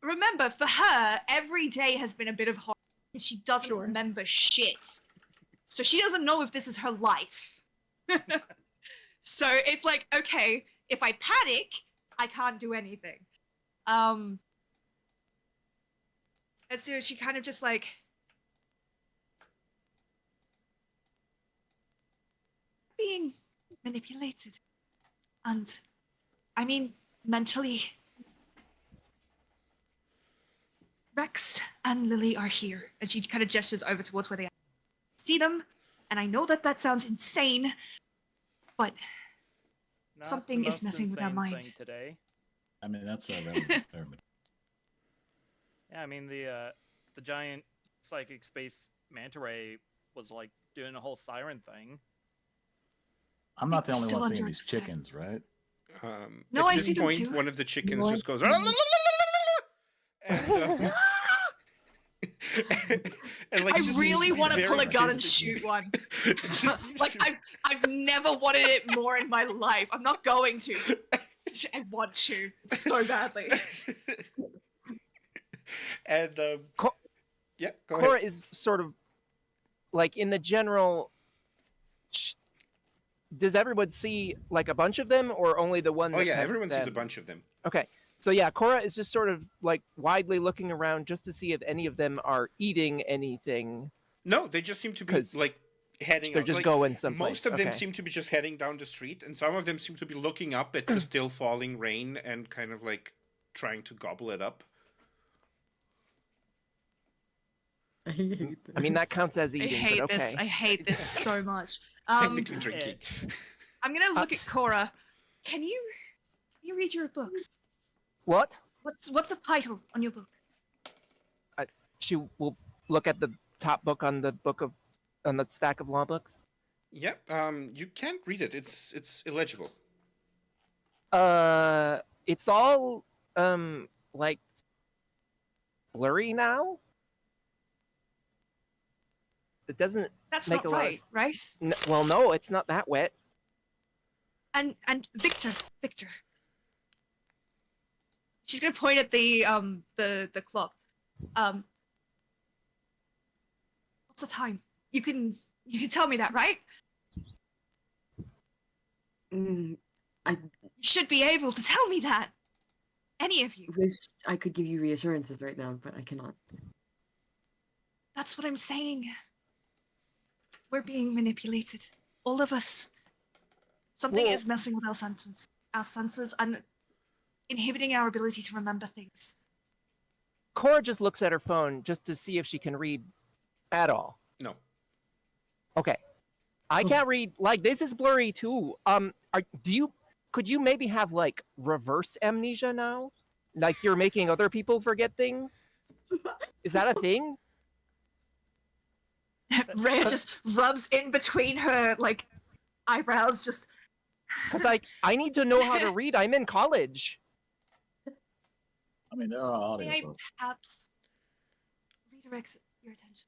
remember, for her, every day has been a bit of horror because she doesn't Sure. remember shit. So she doesn't know if this is her life. So it's like, okay, if I panic, I can't do anything. And so she kind of just like being manipulated. And I mean mentally. Rex and Lily are here. And she kind of gestures over towards where they are. See them, and I know that sounds insane, but Not Something the is most messing with our insane mind. thing today. I mean, that's relevant. Yeah, I mean the giant psychic space manta ray was like doing a whole siren thing. I'm not the We're only still one seeing under these attack. chickens, right? No, At I this see them point, too. one of the chickens No, I just goes. see them. And, and like I just really seems want to pull a very gun and busy. shoot one. It just seems Like to- I've never wanted it more in my life. I'm not going to. I want to so badly. and Co- yeah, go Cora ahead. is sort of like in the general does everyone see like a bunch of them, or only the one? Oh that yeah, has everyone sees a them? bunch of them. Okay, so yeah, Cora is just sort of like widely looking around just to see if any of them are eating anything. No, they just seem to be 'Cause like heading they're out. just Like, going someplace. most of them Okay. seem to be just heading down the street, and some of them seem to be looking up at the still falling rain and kind of like trying to gobble it up. I hate I mean, this. that counts as I eating, hate but okay. this. I hate this so much. Technically drinking. I'm gonna look s- at Cora. Can you read your books? What? What's the title on your book? She will look at the top book on the stack of law books. Yep. You can't read it. It's illegible. It's all like blurry now. It doesn't That's make not a lot of right, right? well, no, it's not that wet. And Victor. She's gonna point at the clock. What's the time? You can tell me that, right? I You should be able to tell me that. Any of you. wish I could give you reassurances right now, but I cannot. That's what I'm saying. We're being manipulated. All of us. Something Well- is messing with our senses and inhibiting our ability to remember things. Cora just looks at her phone just to see if she can read at all. No. Okay. I can't read. Like, this is blurry too. Could you maybe have like reverse amnesia now? Like you're making other people forget things? Is that a thing? Rhea just rubs in between her like eyebrows, just Because like I need to know how to read. I'm in college. I mean, there are audio may I books. perhaps redirect your attention.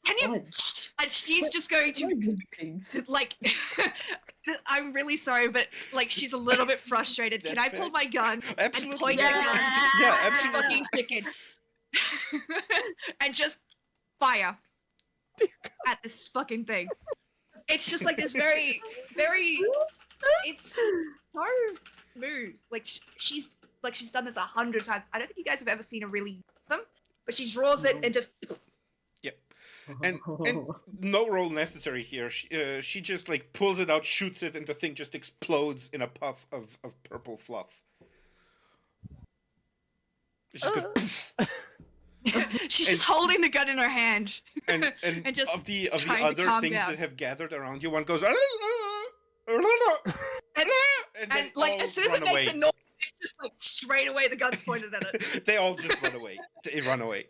Can you? What? And she's just going to like. I'm really sorry, but like she's a little bit frustrated. Can That's I pull fair. my gun Absolutely. and point Yeah. at Yeah, the absolutely. fucking chicken and just fire at this fucking thing? It's just like this very, very. It's so smooth. Like she's done this 100 times. I don't think you guys have ever seen her really use them, but she draws it and just. Yep. And no roll necessary here. She just like pulls it out, shoots it, and the thing just explodes in a puff of purple fluff. It just goes poof. She's just holding the gun in her hand. and And just of the trying to other calm things down. that have gathered around you, one goes And, and and they like all as soon as run it makes away. a noise, it's just like straight away the gun's pointed at it. They all just run away. They run away.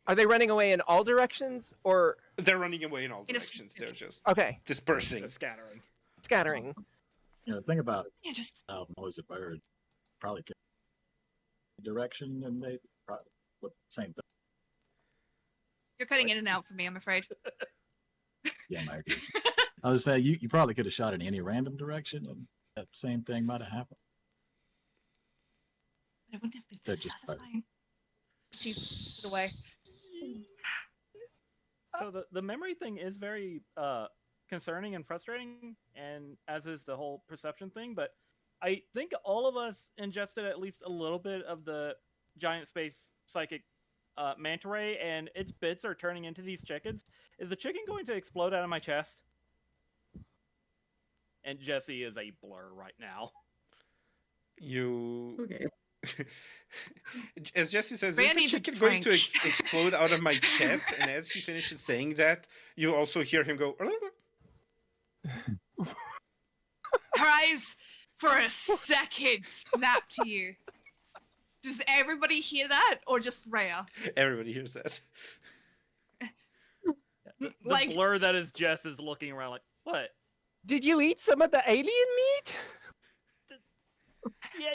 Are they running away in all directions or They're running away in all In a directions. They're just okay, dispersing. They're scattering. scattering? You know, think about Yeah, just how noisy bird probably could direction, and they probably look the same thing. you're cutting in and out for me, I'm afraid. Yeah, I agree. I was saying you probably could have shot in any random direction, and that same thing might have happened. But it wouldn't have been so They're just satisfying. She puts it away. So the memory thing is very concerning and frustrating, and as is the whole perception thing. But I think all of us ingested at least a little bit of the giant space psychic manta ray, and its bits are turning into these chickens. Is the chicken going to explode out of my chest? And Jesse is a blur right now. You, Okay. as Jesse says, Rhea is the needs a chicken going to prank. explode out of my chest? And as he finishes saying that, you also hear him go. Her eyes for a second snap to you. Does everybody hear that, or just Rhea? Everybody hears that. The Like- blur that is Jess is looking around like, what? Did you eat some of the alien meat? Yeah,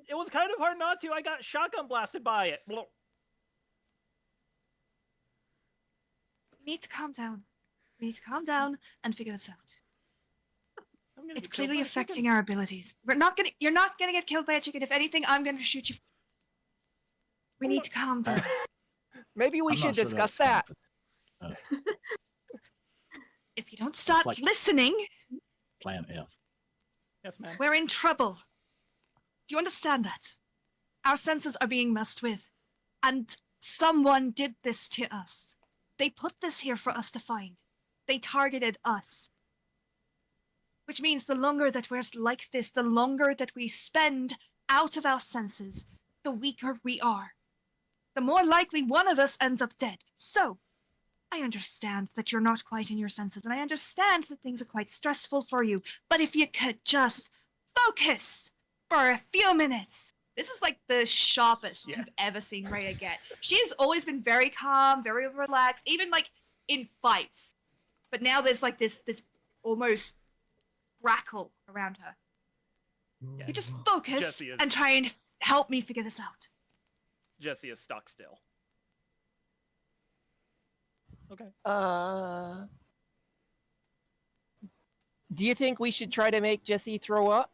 it was kind of hard not to. I got shotgun blasted by it. Blah. We need to calm down. We need to calm down and figure this out. I'm gonna It's get killed clearly by a chicken. affecting our abilities. You're not gonna get killed by a chicken. If anything, I'm gonna shoot you. We need to calm down. Maybe we I'm should not sure discuss that's that. gonna- don't start like- listening, Plan F. Yes, ma'am. we're in trouble. Do you understand that? Our senses are being messed with. And someone did this to us. They put this here for us to find. They targeted us. Which means the longer that we're like this, the longer that we spend out of our senses, the weaker we are. The more likely one of us ends up dead. So, I understand that you're not quite in your senses, and I understand that things are quite stressful for you, but if you could just focus for a few minutes. This is like the sharpest Yeah. you've ever seen Rhea get. She's always been very calm, very relaxed, even like in fights. But now there's like this almost crackle around her. Yeah. You just focus Jesse is- and try and help me figure this out. Jesse is stuck still. Okay. Do you think we should try to make Jesse throw up?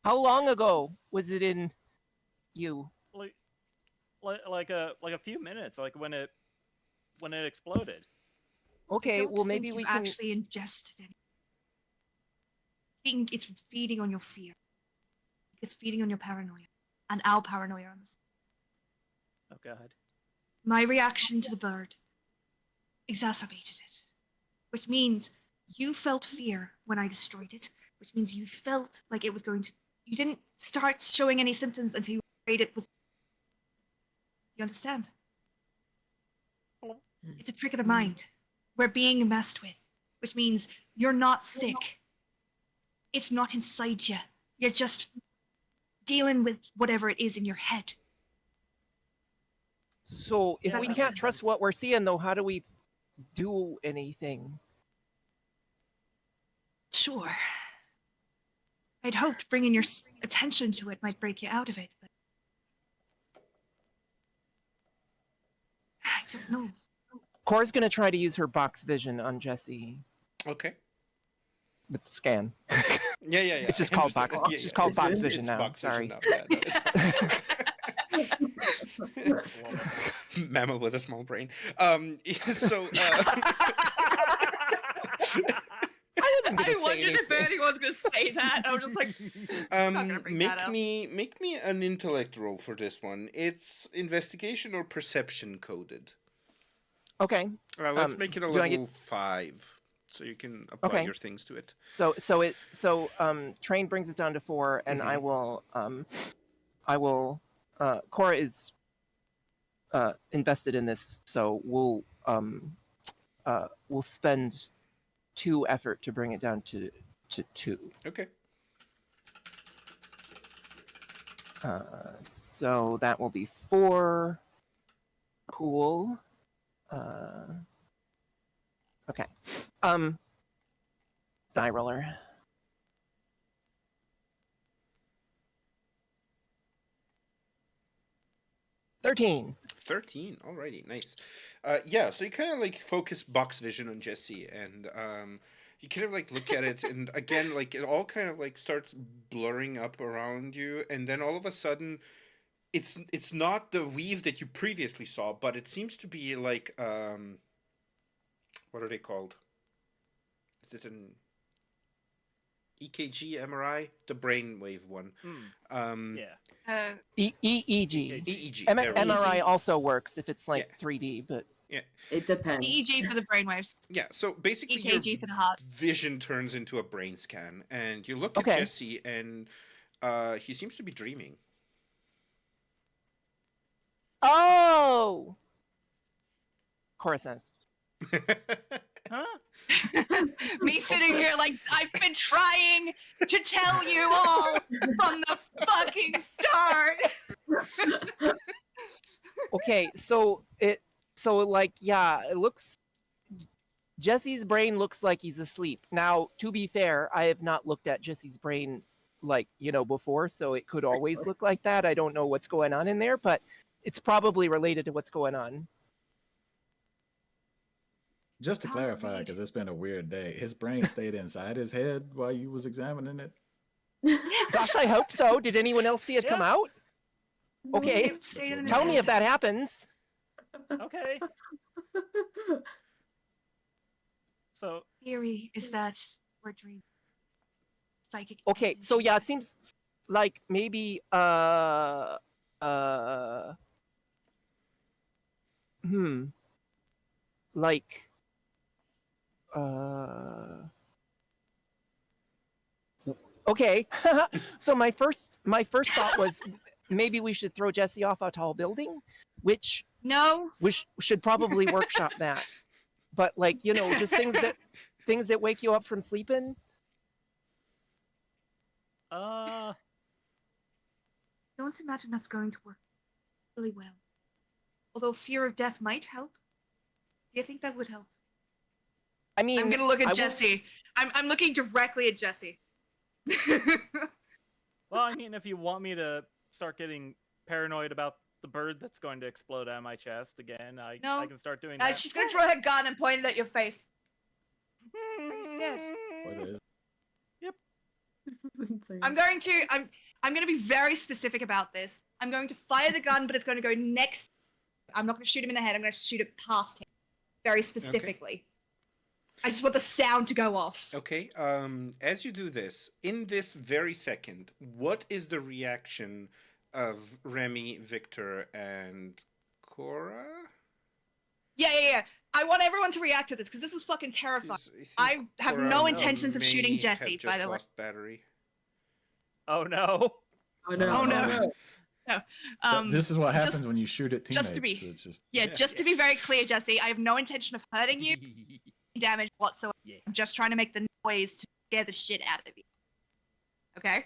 How long ago was it in you? Like a few minutes, like when it exploded. I Okay, don't well think maybe you've we can. actually ingested it. I think it's feeding on your fear. It's feeding on your paranoia. And our paranoia on this. Oh god. My reaction to the bird exacerbated it. Which means you felt fear when I destroyed it. Which means you felt like it was going to... You didn't start showing any symptoms until you were afraid it was... You understand? It's a trick of the mind. We're being messed with. Which means you're not sick. It's not inside you. You're just dealing with whatever it is in your head. So if Yeah, we that can't makes trust sense. what we're seeing, though, how do we do anything? Sure. I'd hoped bringing your attention to it might break you out of it, but... I don't know. Cora's gonna try to use her box vision on Jesse. Okay. With scan. Yeah. It's just I called understand. box- it's just called box vision it's now, Box sorry. vision now. Yeah, no, it's mammal with a small brain. So. I wasn't gonna I say wondered if anything. anyone was going to say that. I was just like, not gonna bring that up. Make me an intellect roll for this one. It's investigation or perception coded. Okay. Let's make it a do I level 5, so you can apply Okay. your things to it. So train brings it down to 4, and I will Cora is invested in this, so we'll spend 2 effort to bring it down to 2. Okay. So that will be 4. Cool. Okay. Die roller. $13. 13. Alrighty, nice. Yeah, so you kind of like focus box vision on Jesse, and you kind of like look at it, and again, like it all kind of like starts blurring up around you, and then all of a sudden, it's not the weave that you previously saw, but it seems to be like what are they called? Is it an EKG, MRI, the brainwave one? Yeah. EEG. EEG. E there we go. MRI also works if it's like Yeah. 3D, but It depends. EEG for the brainwaves, Yeah, so basically EKG your for the heart. vision turns into a brain scan, and you look at Okay. Jesse, and he seems to be dreaming. oh, Cora says. Huh? Me sitting here like I've been trying to tell you all from the fucking start. Okay, so it looks Jesse's brain looks like he's asleep. Now, to be fair, I have not looked at Jesse's brain before, so it could always look like that. I don't know what's going on in there, but it's probably related to what's going on. Just to How clarify, weird. because it's been a weird day, his brain stayed inside his head while you was examining it. Gosh, I hope so. Did anyone else see it come out? Okay, It stayed in his tell me head. if that happens. Okay. So theory is that we're dreaming. Psychic. Okay, so yeah, it seems like maybe like okay. So my first thought was maybe we should throw Jesse off a tall building, which No. we should probably workshop that. But like, you know, just things that wake you up from sleeping. Don't imagine that's going to work really well. Although fear of death might help. Do you think that would help? I mean, I'm gonna look I at will- Jesse. I'm looking directly at Jesse. well, I mean, if you want me to start getting paranoid about the bird that's going to explode out of my chest again, I can start doing that. She's gonna draw her gun and point it at your face. Are you scared? Yep. This is insane. I'm gonna be very specific about this. I'm going to fire the gun, but it's going to go next. I'm not going to shoot him in the head. I'm going to shoot it past him, very specifically. I just want the sound to go off. Okay. As you do this, in this very second, what is the reaction of Remy, Victor, and Cora? Yeah. I want everyone to react to this because this is fucking terrifying. I have no intentions of shooting Jesse, by the way. Battery. Oh no. Oh no. Oh no. No. This is what happens when you shoot at teammates. just to be- so it's just Just to be very clear, Jesse, I have no intention of hurting you, damage whatsoever. Yeah. I'm just trying to make the noise to scare the shit out of you. Okay?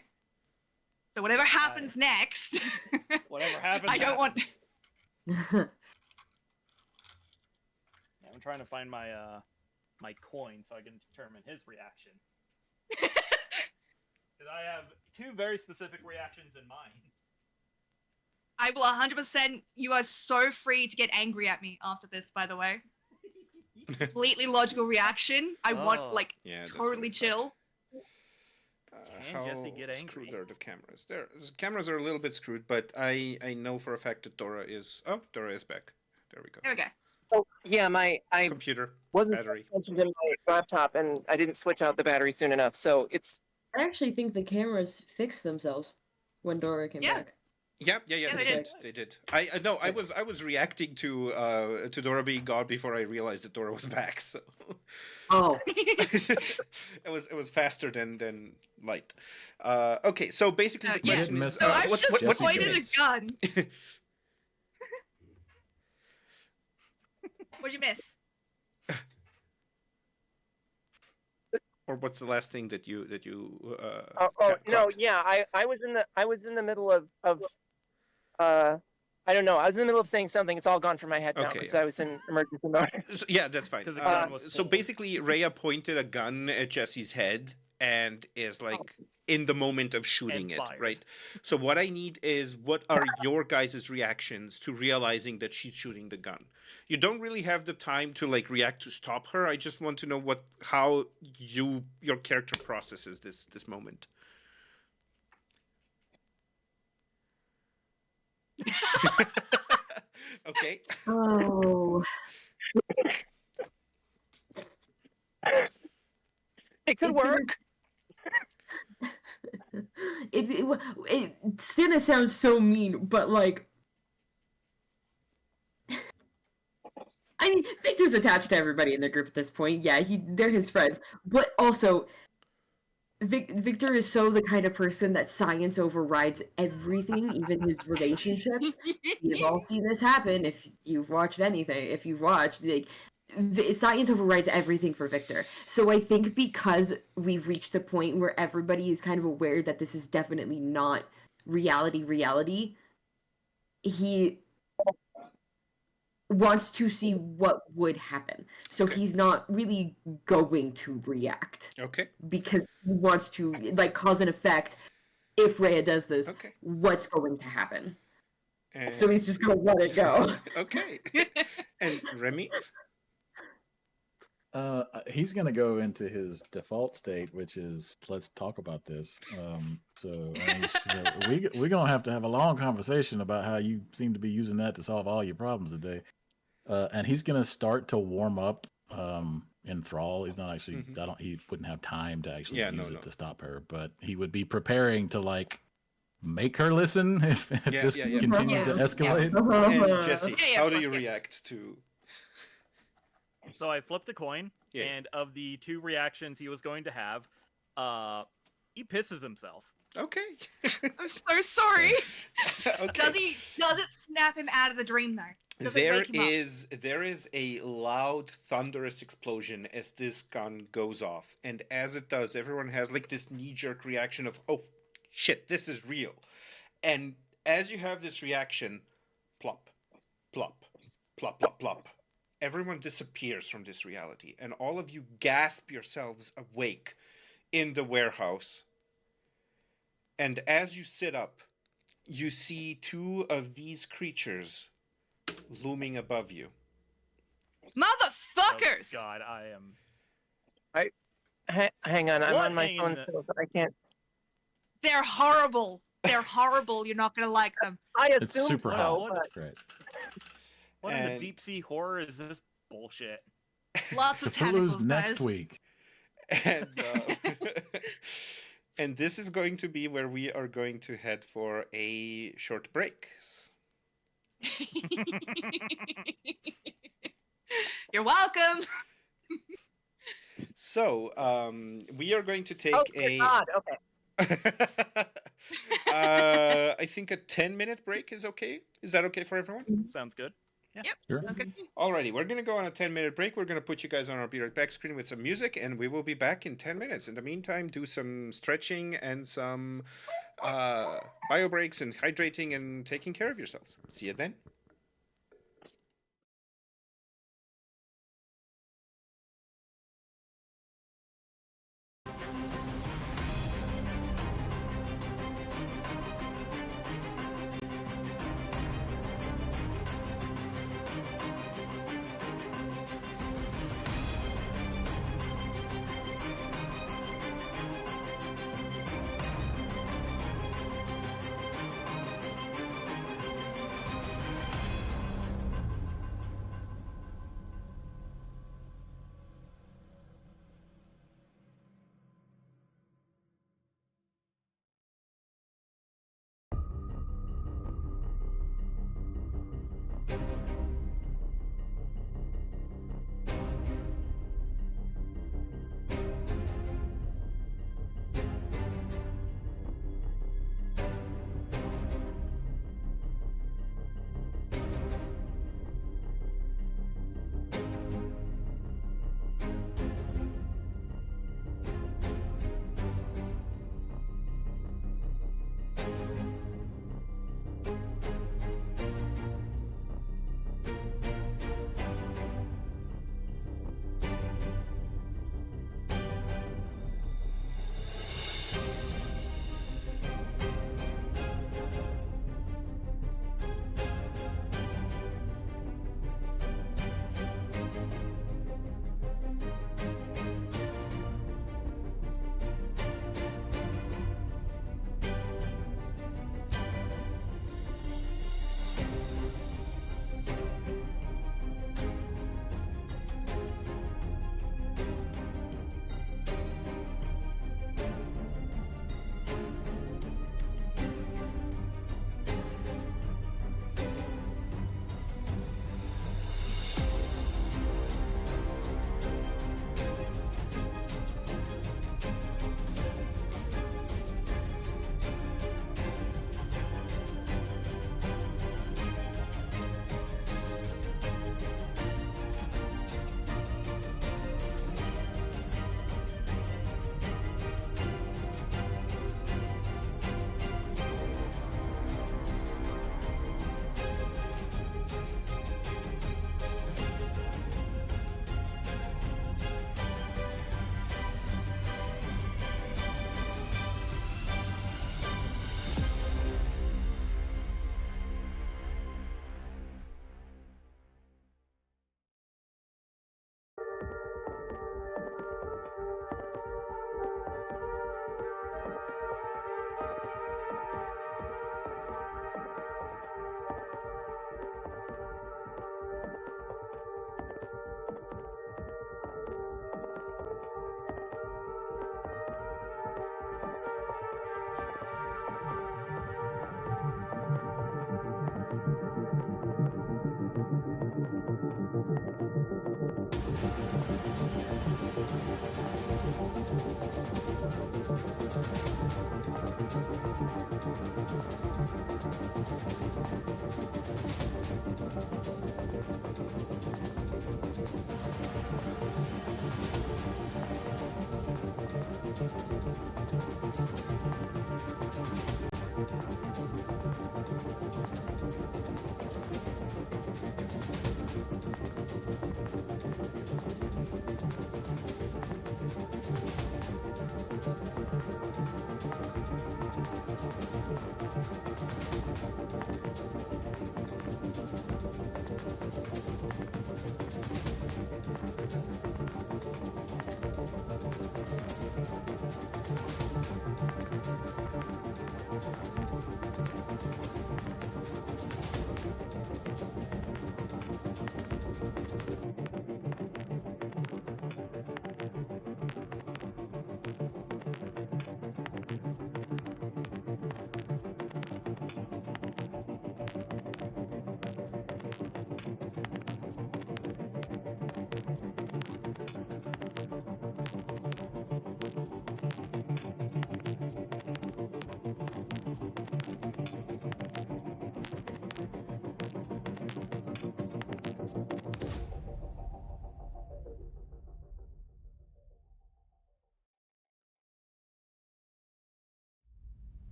So whatever happens next, Whatever happens. I don't want. happens. I'm trying to find my my coin so I can determine his reaction. Because I have two very specific reactions in mind. I will 100%. You are so free to get angry at me after this, by the way. Completely logical reaction. I want, like, Yeah, that's totally really bad. chill. Can Jesse get angry? Screwed are the cameras? The cameras are a little bit screwed, but I know for a fact that Dora is. Oh, Dora is back. There we go. There we go. Oh, yeah, I Computer wasn't battery. mentioned in my laptop, and I didn't switch out the battery soon enough. So it's I actually think the cameras fixed themselves when Dora came Yeah. back. Yeah, Yeah, they they did. They did. I no, I was reacting to Dora being gone before I realized that Dora was back. So Oh, it was faster than light. Okay, so basically the Yeah. question is, So I've what just did you pointed miss? a gun. What'd you miss? Or what's the last thing that you no, caught? yeah, I was in the middle of I don't know. I was in the middle of saying something. It's all gone from my head now Okay, because yeah. I was in emergency mode. So, yeah, that's fine. 'Cause the gun was So pulled. basically, Rhea pointed a gun at Jesse's head and is like in the moment of shooting And it, fired. right? So what I need is what are your guys' reactions to realizing that she's shooting the gun? You don't really have the time to like react to stop her. I just want to know how your character processes this moment. Okay. oh. It could work. It's gonna sound so mean, but like, I mean, Victor's attached to everybody in the group at this point. Yeah, they're his friends, but also, Victor is so the kind of person that science overrides everything, even his relationships. You've all seen this happen if you've watched anything. If you've watched, like, science overrides everything for Victor. So I think because we've reached the point where everybody is kind of aware that this is definitely not reality, he wants to see what would happen. So he's not really going to react Okay. because he wants to like cause an effect. If Rhea does this, Okay. what's going to happen? And... So he's just gonna let it go. Okay. And Remy? He's gonna go into his default state, which is let's talk about this. So we're gonna have to have a long conversation about how you seem to be using that to solve all your problems today. And he's gonna start to warm up in thrall. He's not actually. Mhm. He wouldn't have time to actually Yeah, use no. it to stop her, but he would be preparing to like make her listen if Yeah, this yeah. continues to Yeah. escalate. And Jesse, Yeah, how do plus, you yeah. react to? So I flipped a coin, Yeah. and of the 2 reactions he was going to have, he pisses himself. Okay. I'm so sorry. Okay. Does it snap him out of the dream though? Does it There wake him up? is a loud thunderous explosion as this gun goes off, and as it does, everyone has like this knee-jerk reaction of "Oh shit, this is real," and as you have this reaction, plop, plop, plop, plop, plop, everyone disappears from this reality, and all of you gasp yourselves awake in the warehouse. And as you sit up, you see 2 of these creatures looming above you. Motherfuckers! Oh, God, I am. Hang on, I'm What on my in phone the- still, but I can't. They're horrible. They're horrible. You're not gonna like them. I It's assume super so, hot. but Right. What in the And- deep sea horror is this bullshit? Lots of Cthulhu's tentacles, next guys. week. And and this is going to be where we are going to head for a short break. You're welcome. So we are going to take oh dear God, okay. I think a 10-minute break is okay. Is that okay for everyone? Sounds good. Sure. Sounds good. Alrighty, we're gonna go on a 10-minute break. We're gonna put you guys on our Be Right Back screen with some music, and we will be back in 10 minutes. In the meantime, do some stretching and some bio breaks and hydrating and taking care of yourselves. See you then.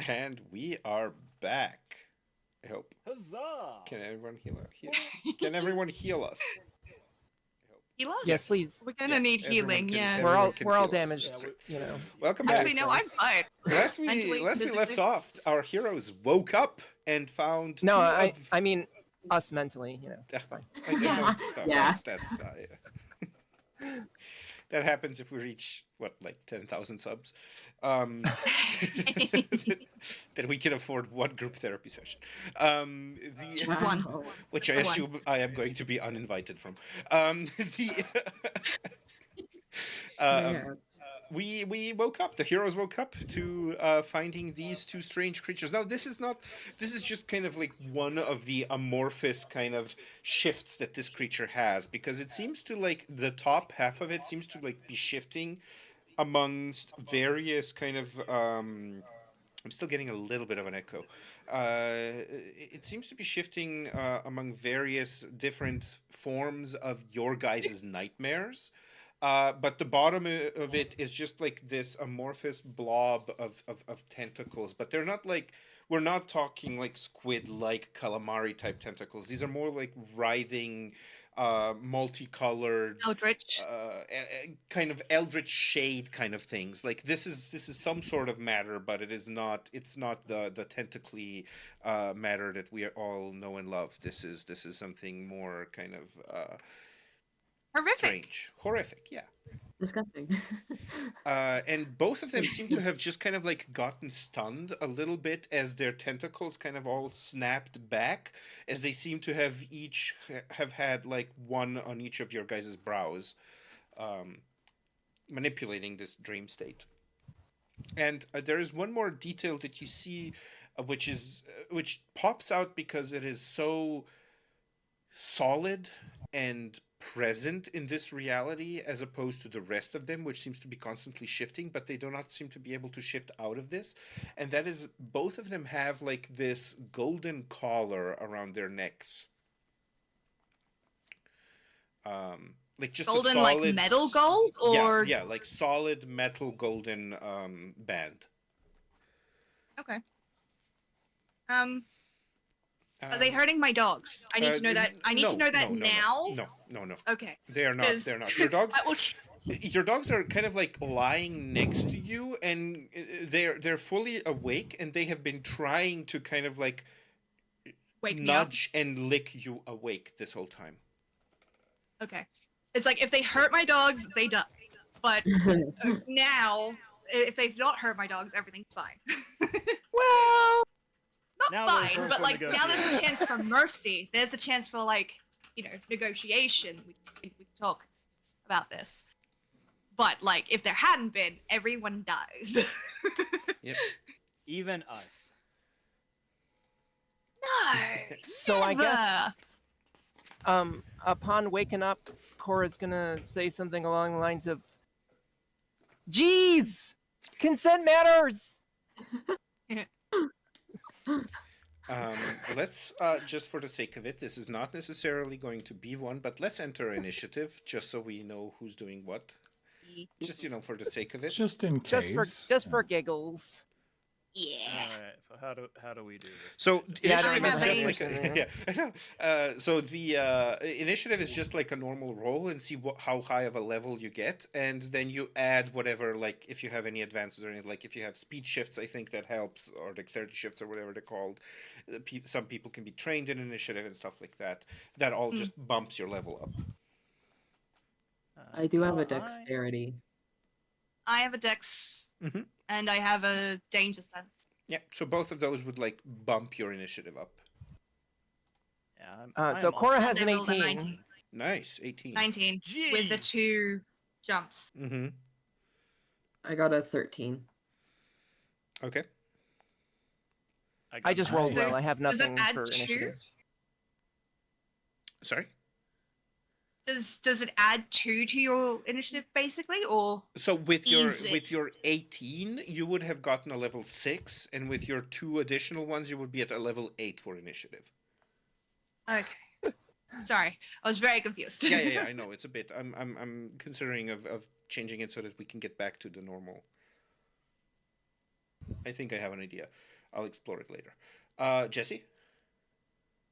And we are back. I hope. Huzzah! Can everyone Can everyone heal us? Heal us? Yes, please. We're gonna Yes, need everyone healing, can- yeah. everyone We're all can we're all heal us. damaged, Yeah, Welcome back. Actually, no, I'm fine. Last Mentally, we left physically. off, our heroes woke up and found No, two I of... mean us mentally. It's fine. Yeah. Yeah. That's that happens if we reach what, like 10,000 subs. Then we can afford one group therapy session. Just one. Wow. Which I One. assume I am going to be uninvited from. The Yeah. we woke up. The heroes woke up to finding these two strange creatures. Now this is just kind of like one of the amorphous kind of shifts that this creature has, because it seems to, like, the top half of it seems to, like, be shifting amongst various kind of I'm still getting a little bit of an echo. It seems to be shifting among various different forms of your guys' nightmares. But the bottom of it is just like this amorphous blob of tentacles. But they're not like, we're not talking like squid-like calamari type tentacles. These are more like writhing, multicolored, Eldritch. kind of eldritch shade kind of things. Like this is some sort of matter, but it's not the tentacly matter that we all know and love. This is something more kind of Horrific. strange, horrific, yeah. Disgusting. And both of them seem to have just kind of like gotten stunned a little bit as their tentacles kind of all snapped back, as they seem to have each have had like one on each of your guys' brows, manipulating this dream state. And there is one more detail that you see, which pops out because it is so solid and present in this reality, as opposed to the rest of them, which seems to be constantly shifting, but they do not seem to be able to shift out of this. And that is, both of them have like this golden collar around their necks, like just Golden, a like solid metal gold, or yeah, like solid metal golden band. okay. Are they hurting my dogs? I need to know that. I need to know that now. No. Okay. They are not. 'Cause- They're not. Your dogs. I will Your dogs are kind of like lying next to you, and they're fully awake, and they have been trying to kind of like wake me up. nudge and lick you awake this whole time. Okay. It's like if they hurt my dogs, they die. But now, if they've not hurt my dogs, everything's fine. Well, Not Now there's fine, room but for like now there's a negotiation. chance for mercy. There's a chance for like, negotiation. We can talk about this. But like if there hadn't been, everyone dies. Yep. Even us. No. so I guess never. upon waking up, Cora's gonna say something along the lines of, "Geez, consent matters." Let's just for the sake of it, this is not necessarily going to be one, but let's enter initiative just so we know who's doing what. Just for the sake of it. Just in case. Just for giggles. Yeah. All right. So how do we do this? So Yeah, I initiative don't is have just any- like so the initiative is just like a normal roll, and see how high of a level you get, and then you add whatever, like if you have any advances or anything, like if you have speed shifts, I think that helps, or dexterity shifts or whatever they're called. Some people can be trained in initiative and stuff like that. That all just bumps your level up. I do have a I- dexterity. I have a dex, Mhm. and I have a danger sense. Yeah, so both of those would like bump your initiative up. Yeah, So Cora has And an I rolled a 18. 19. Nice, 18. 19 with the Jeez. 2 jumps. Mm-hmm. I got a 13. Okay. I just rolled Nice. well. I have Does it nothing add for 2? initiative. Sorry. Does it add 2 to your initiative basically, or So with Is it? your 18, you would have gotten a level 6, and with your 2 additional ones, you would be at a level 8 for initiative. okay? Sorry, I was very confused. Yeah. I know it's a bit. I'm considering of changing it so that we can get back to the normal. I think I have an idea. I'll explore it later. Jesse?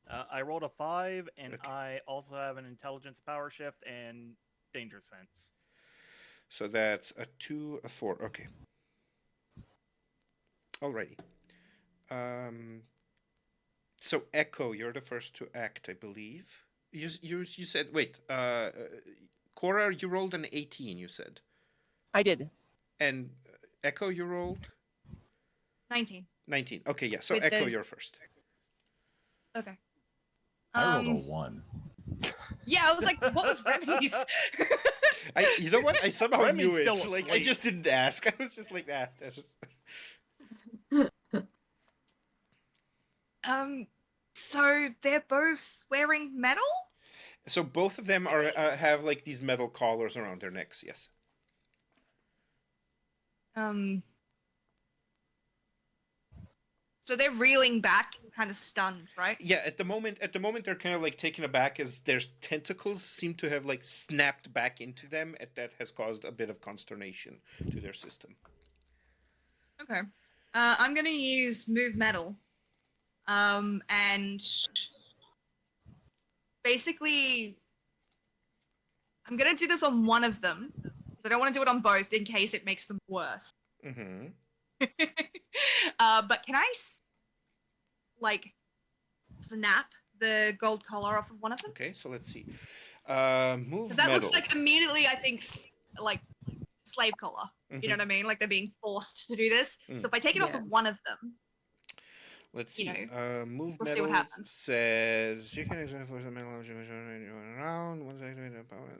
I rolled a 5, and Okay. I also have an intelligence power shift and danger sense. So that's a 2, a 4. Okay. Alrighty. So Echo, you're the first to act, I believe. You said wait. Cora, you rolled an 18. You said, I did. and Echo, you rolled 19. 19. Okay, yeah. So With Echo, the- you're first. Okay. I rolled a 1. Yeah, I was like, what was Remy's? You know what? I somehow Remy's knew it. still Like I asleep. just didn't ask. I was just like that. That's just. So they're both wearing metal? So both of them are have like these metal collars around their necks. Yes. So they're reeling back, kind of stunned, right? Yeah. At the moment, they're kind of like taken aback as their tentacles seem to have like snapped back into them, and that has caused a bit of consternation to their system. Okay. I'm gonna use move metal. And basically, I'm gonna do this on one of them. Because I don't want to do it on both in case it makes them worse. Mm-hmm. But can I, snap the gold collar off of one of them? Okay. So let's see. Move Because that metal. looks like immediately, I think, like slave collar. You know what I mean? Like they're being forced to do this. So if I take it off Yeah. of one of them, Let's you see. know, Move we'll see metal what happens. says you can examine force of metal object around. Once I do it, power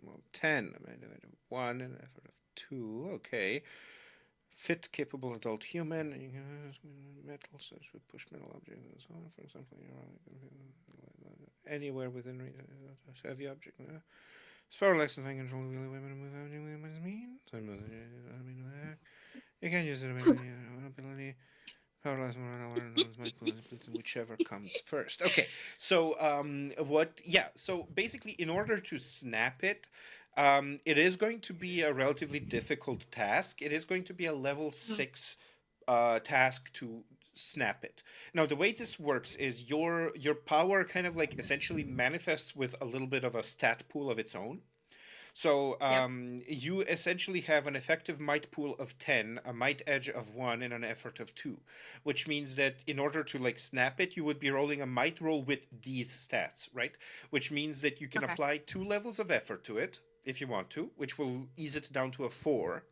move 10. I made it 1 and effort of 2. Okay. Fit capable adult human. You can use metal such with push metal object and so on. For example, anywhere within range of heavy object. Power less than control wheel women move object. What does it mean? You can use it ability. Powerless whichever comes first. Okay, so what? Yeah, so basically, in order to snap it, it is going to be a relatively difficult task. It is going to be a level 6 task to snap it. Now, the way this works is your power kind of like essentially manifests with a little bit of a stat pool of its own. So you essentially have an effective might pool of 10, a might edge of 1, and an effort of 2, which means that in order to like snap it, you would be rolling a might roll with these stats, right? Which means that you can Okay. apply 2 levels of effort to it if you want to, which will ease it down to a 4.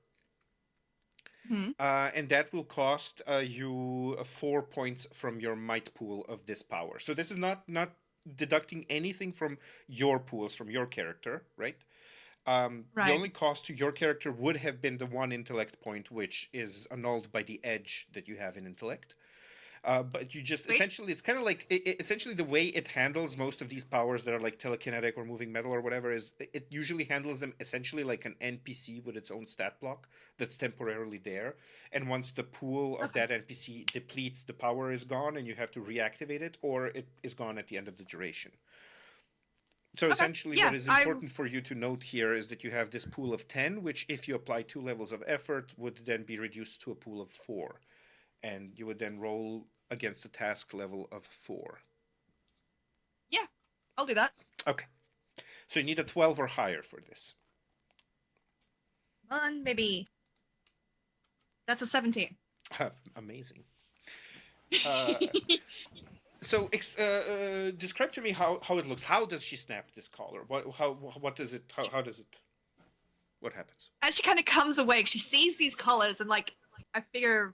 Mhm. And that will cost you 4 points from your might pool of this power. So this is not deducting anything from your pools, from your character, right? The Right. only cost to your character would have been the 1 intellect point, which is annulled by the edge that you have in intellect. But you just Sweet. essentially, it's kind of like essentially the way it handles most of these powers that are like telekinetic or moving metal or whatever is it usually handles them essentially like an NPC with its own stat block that's temporarily there. And once the pool of that NPC depletes, the power is gone and you have to reactivate it, or it is gone at the end of the duration. So essentially, yeah, what is important for you to note here is that you have this pool of 10, which if you apply 2 levels of effort would then be reduced to a pool of 4. And you would then roll against a task level of 4. Yeah, I'll do that. Okay. So you need a 12 or higher for this. Maybe. That's a 17. Amazing. So describe to me how it looks. How does she snap this collar? What does it? How does it? What happens? As she kind of comes awake, she sees these collars, and like I figure,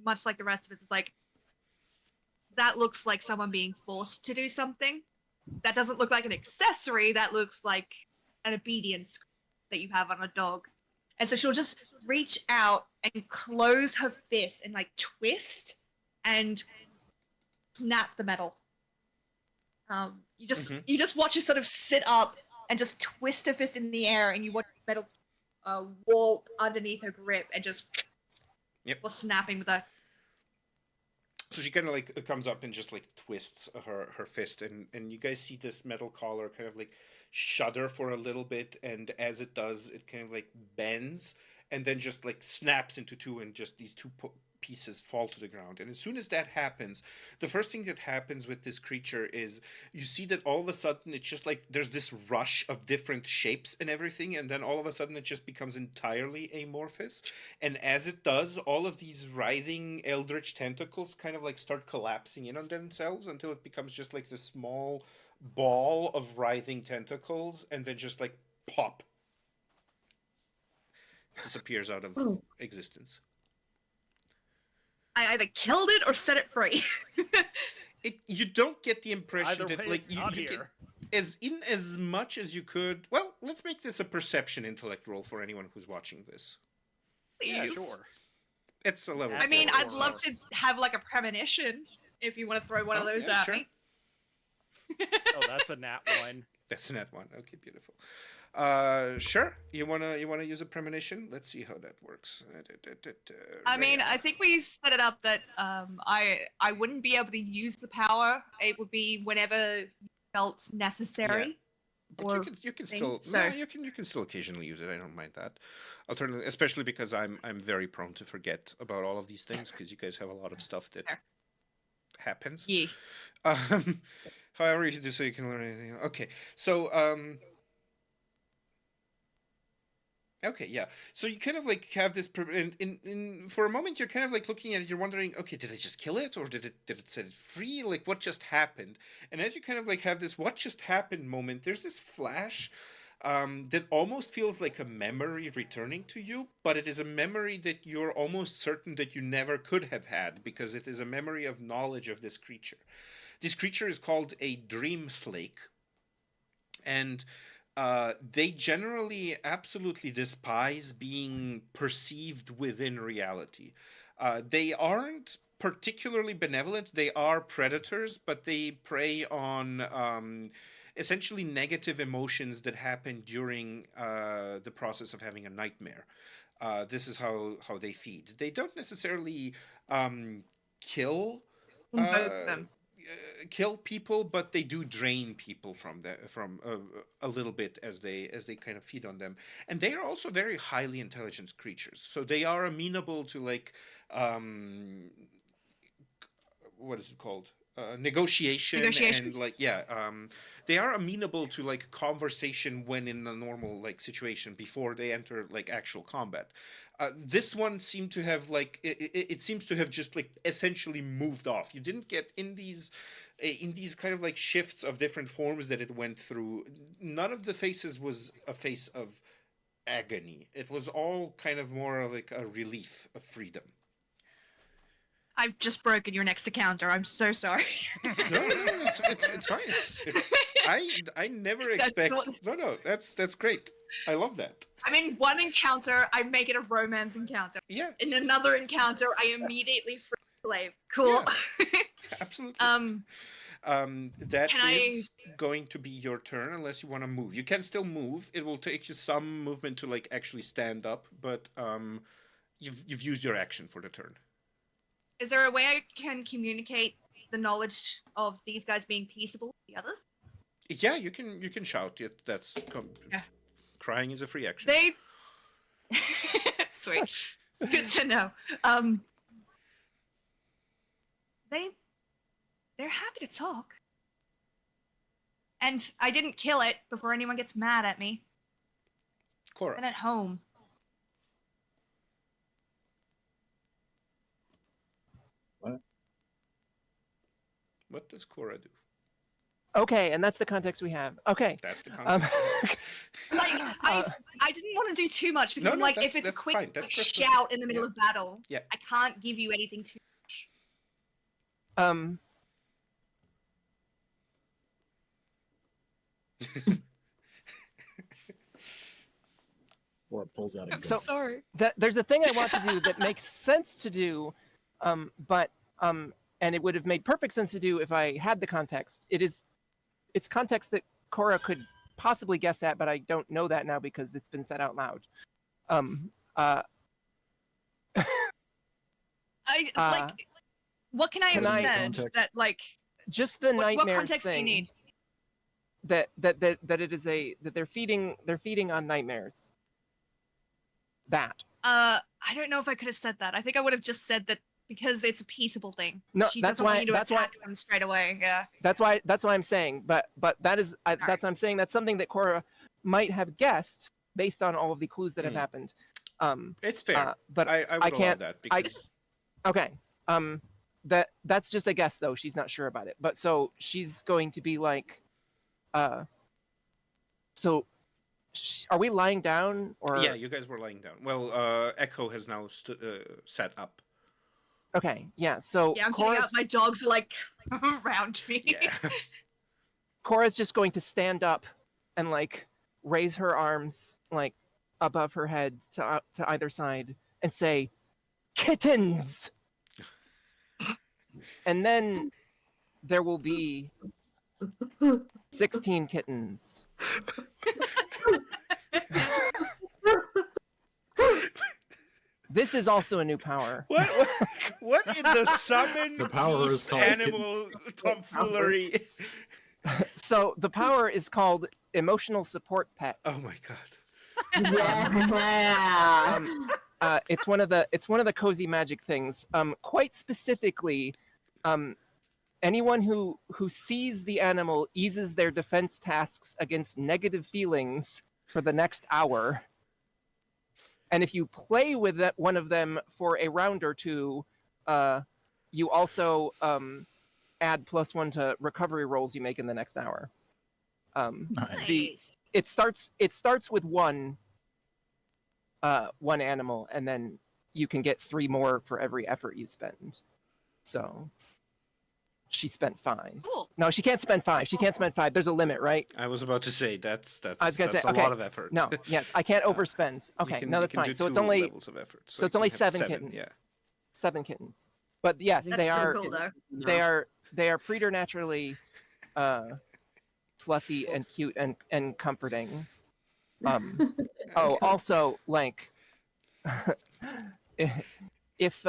much like the rest of it, it's like that looks like someone being forced to do something. That doesn't look like an accessory. That looks like an obedience that you have on a dog. And so she'll just reach out and close her fist and like twist and snap the metal. You just watch her sort of sit up and just twist her fist in the air, and you watch the metal warp underneath her grip and just was snapping with her. So she kind of like comes up and just like twists her fist, and you guys see this metal collar kind of like shudder for a little bit, and as it does, it kind of like bends and then just like snaps into two, and just these two pieces fall to the ground. And as soon as that happens, the first thing that happens with this creature is you see that all of a sudden it's just like there's this rush of different shapes and everything, and then all of a sudden it just becomes entirely amorphous. And as it does, all of these writhing eldritch tentacles kind of like start collapsing in on themselves until it becomes just like this small ball of writhing tentacles, and then just like pop, disappears out of existence. I either killed it or set it free. You don't get the impression Either that way, like it's not you can, here. as much as you could. Well, let's make this a perception intellect roll for anyone who's watching this. Yeah, Please. sure. It's a level. I mean, 4 I'd or love so. to have like a premonition if you want to throw one of Oh, those yeah, at sure. me. Oh, that's a nat 1. That's a net one. Okay, beautiful. Sure. You wanna use a premonition? Let's see how that works. I mean, Rhea. I think we set it up that I wouldn't be able to use the power. It would be whenever felt necessary. But or you can thing, still so- you can still occasionally use it. I don't mind that. Alternatively, especially because I'm very prone to forget about all of these things because you guys have a lot of stuff that Fair. happens. Yeah. However, you do so you can learn anything. Okay, so okay, yeah. So you kind of like have this, in for a moment you're kind of like looking at it. You're wondering, okay, did I just kill it, or did it set it free? Like, what just happened? And as you kind of like have this what just happened moment, there's this flash that almost feels like a memory returning to you, but it is a memory that you're almost certain that you never could have had because it is a memory of knowledge of this creature. This creature is called a dream slake, and they generally absolutely despise being perceived within reality. They aren't particularly benevolent. They are predators, but they prey on essentially negative emotions that happen during the process of having a nightmare. This is how they feed. They don't necessarily kill Invoke them. kill people, but they do drain people from a little bit as they kind of feed on them. And they are also very highly intelligent creatures, so they are amenable to like what is it called, negotiation. Negotiation. And like they are amenable to like conversation when in a normal like situation before they enter like actual combat. This one seemed to have like it seems to have just like essentially moved off. You didn't get in these kind of like shifts of different forms that it went through. None of the faces was a face of agony. It was all kind of more like a relief of freedom. I've just broken your next encounter. I'm so sorry. No, it's fine. I never That's expect. what- No, that's great. I love that. I mean, one encounter, I make it a romance encounter. Yeah, In another encounter, I immediately free slave. Cool. absolutely. That Can is going to be your turn unless you want to move. You can still move. It will take you some movement to like actually stand up, but you've used your action for the turn. Is there a way I can communicate the knowledge of these guys being peaceable to the others? Yeah, you can shout. Yeah. Crying is a free action. They sweet. Good to know. They're happy to talk. And I didn't kill it before anyone gets mad at me. Cora. And at home. What does Cora do? Okay, and that's the context we have. Okay. That's the Um, context. I didn't want to do too much because No, I'm no, like, that's- if it's a that's quick fine. That's like, perfectly shout in the middle yeah. of battle, Yeah. I can't give you anything too much. Or pulls out a gun. So- sorry. There's a thing I want to do that makes sense to do, and it would have made perfect sense to do if I had the context. It's context that Cora could possibly guess at, but I don't know that now because it's been said out loud. What can I have Can I- said Context. that like Just the what nightmares context thing. do you need? That it is that they're feeding on nightmares. That. I don't know if I could have said that. I think I would have just said that because it's a peaceable thing. No, She that's doesn't want why- you to that's why- attack them straight away. Yeah. That's why I'm saying. But that is that's what I'm saying. That's something that Cora might have guessed based on all of the clues that have happened. It's fair. But I would I allow can't. that because Okay. That's just a guess though. She's not sure about it. But so she's going to be like, so are we lying down or? yeah, you guys were lying down. Well, Echo has now set up. Okay. Yeah. So Yeah, I'm sitting out. Cora's, My dogs are like around me. Yeah. Cora's just going to stand up and like raise her arms like above her head to either side and say, "Kittens!" And then there will be 16 kittens. This is also a new power. What in the summon The power is beast called animal tomfoolery? So the power is called Emotional Support Pet. Oh my god. Yeah. It's one of the cozy magic things. Quite specifically, anyone who sees the animal eases their defense tasks against negative feelings for the next hour. And if you play with one of them for a round or two, you also add +1 to recovery rolls you make in the next hour. Nice. It starts with one animal, and then you can get 3 more for every effort you spend. So she spent 5. Cool. No, she can't spend 5. She can't spend 5. There's a limit, right? I was about to say that's I was gonna say, a okay, lot of effort. No, yes, I can't overspend. You Okay, can- no, you that's can fine. do So it's 2 only levels of effort. so it's you only can have 7 7, kittens. Yeah. 7 kittens. But yes, That's they still are cool though. they are preternaturally fluffy and cute and comforting. Also like if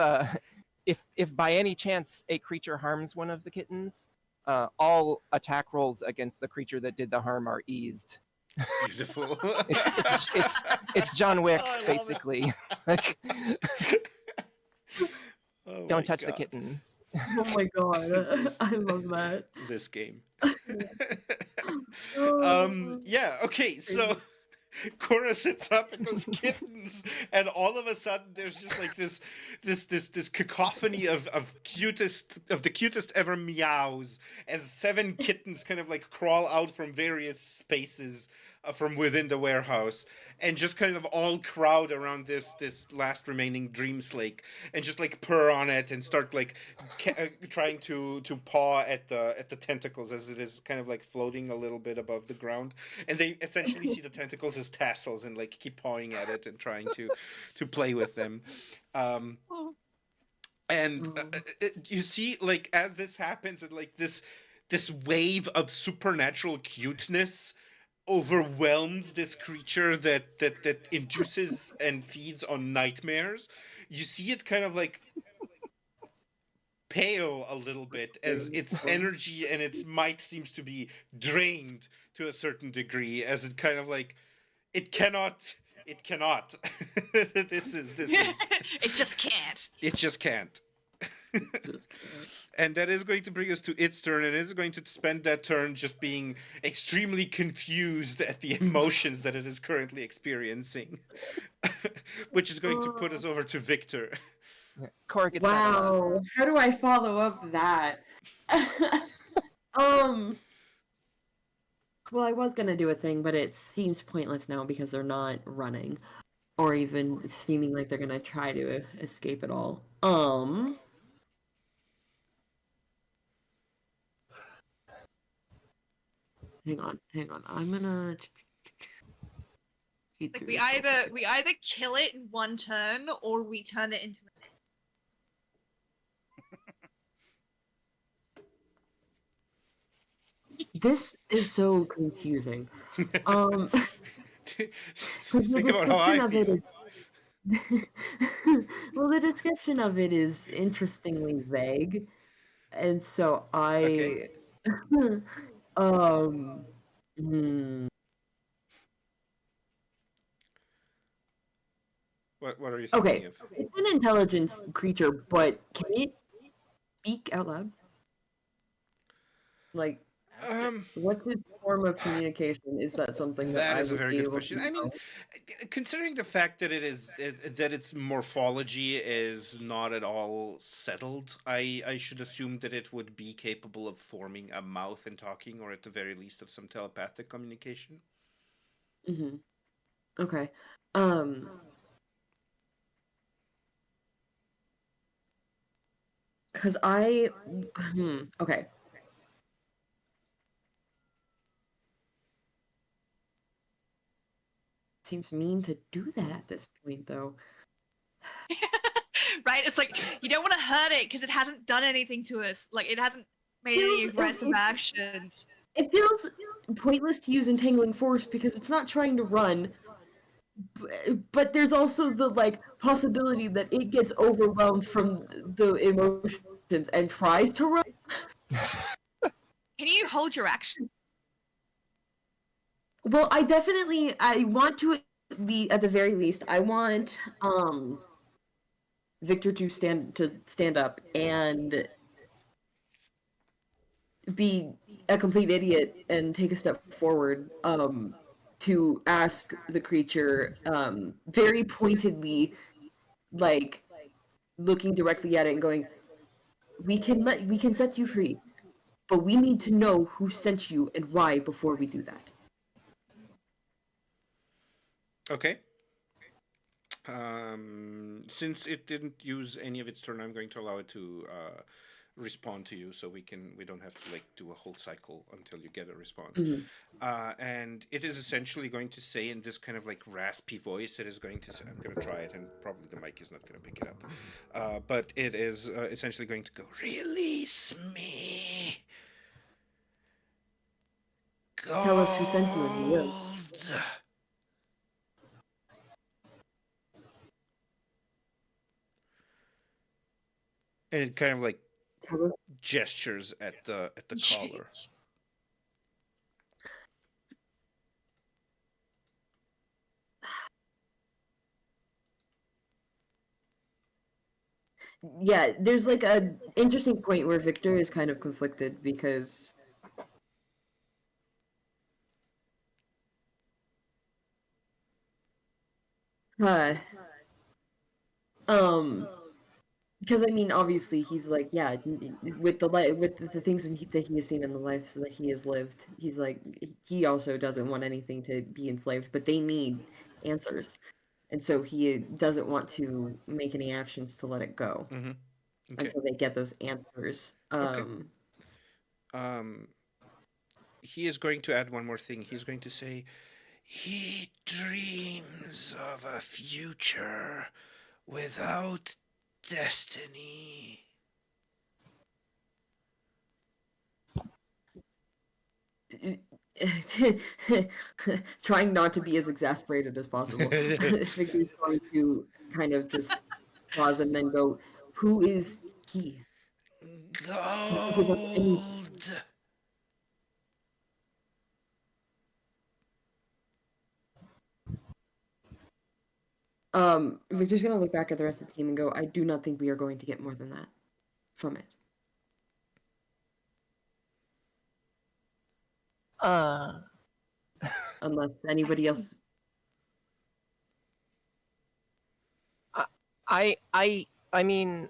by any chance a creature harms one of the kittens, all attack rolls against the creature that did the harm are eased. Beautiful. It's John Wick Oh, I love it. basically. Like, Oh my don't touch the God. kittens. Oh my god. I love that. This game. Oh. Yeah, okay, so Cora sits up and those kittens, and all of a sudden there's just like this cacophony of the cutest ever meows as 7 kittens kind of like crawl out from various spaces from within the warehouse and just kind of all crowd around this last remaining dream slake and just like purr on it and start like trying to paw at the tentacles as it is kind of like floating a little bit above the ground, and they essentially see the tentacles as tassels and like keep pawing at it and trying to play with them. And you see, like, as this happens, and like this wave of supernatural cuteness overwhelms this creature that induces and feeds on nightmares. You see it kind of like pale a little bit as its energy and its might seems to be drained to a certain degree, as it kind of like it cannot this is It just can't. it just can't. And that is going to bring us to its turn, and it's going to spend that turn just being extremely confused at the emotions that it is currently experiencing. Which is going to put us over to Victor. Cora gets that a lot. Wow. How do I follow up that? Well, I was gonna do a thing, but it seems pointless now because they're not running, or even seeming like they're gonna try to escape at all. Hang on. I'm gonna. Like we either kill it in one turn or we turn it into This is so confusing. Think about how I feel. Well, the description of it is interestingly vague, and so I, Okay. hmm. What are you thinking Okay, of? it's an intelligence creature, but can it speak out loud? Like, what's its form of communication? Is that something that That I is a would very be good able to question. I mean, know? considering the fact that that its morphology is not at all settled, I should assume that it would be capable of forming a mouth and talking, or at the very least of some telepathic communication. Mm-hmm. Okay. Um, because okay. Seems mean to do that at this point, though. Right? It's like you don't want to hurt it because it hasn't done anything to us. Like it hasn't made any Feels- aggressive it- actions. It feels pointless to use entangling force because it's not trying to run, but there's also the like possibility that it gets overwhelmed from the emotions and tries to run. Can you hold your action? Well, I want to at the very least I want Victor to stand up and be a complete idiot and take a step forward to ask the creature very pointedly, like looking directly at it and going, we can set you free, but we need to know who sent you and why before we do that. Okay. Since it didn't use any of its turn, I'm going to allow it to respond to you, so we don't have to like do a whole cycle until you get a response. And it is essentially going to say in this kind of like raspy voice, it is going to say, I'm going to try it, and probably the mic is not going to pick it up. But it is essentially going to go, release me. Gold. Tell us who sent you and we will. And it kind of like gestures at the collar. Yeah, there's like a interesting point where Victor is kind of conflicted because uh um because I mean obviously he's like, yeah, with the things that he has seen in the life that he has lived, he's like, he also doesn't want anything to be enslaved, but they need answers, and so he doesn't want to make any actions to let it go Okay. until they get those answers. Okay. He is going to add one more thing. He's going to say, he dreams of a future without destiny. Trying not to be as exasperated as possible. Victor's going to kind of just pause and then go, who is he? Can he give us any... Gold. Victor's gonna look back at the rest of the team and go, I do not think we are going to get more than that from it. Unless anybody else... I mean,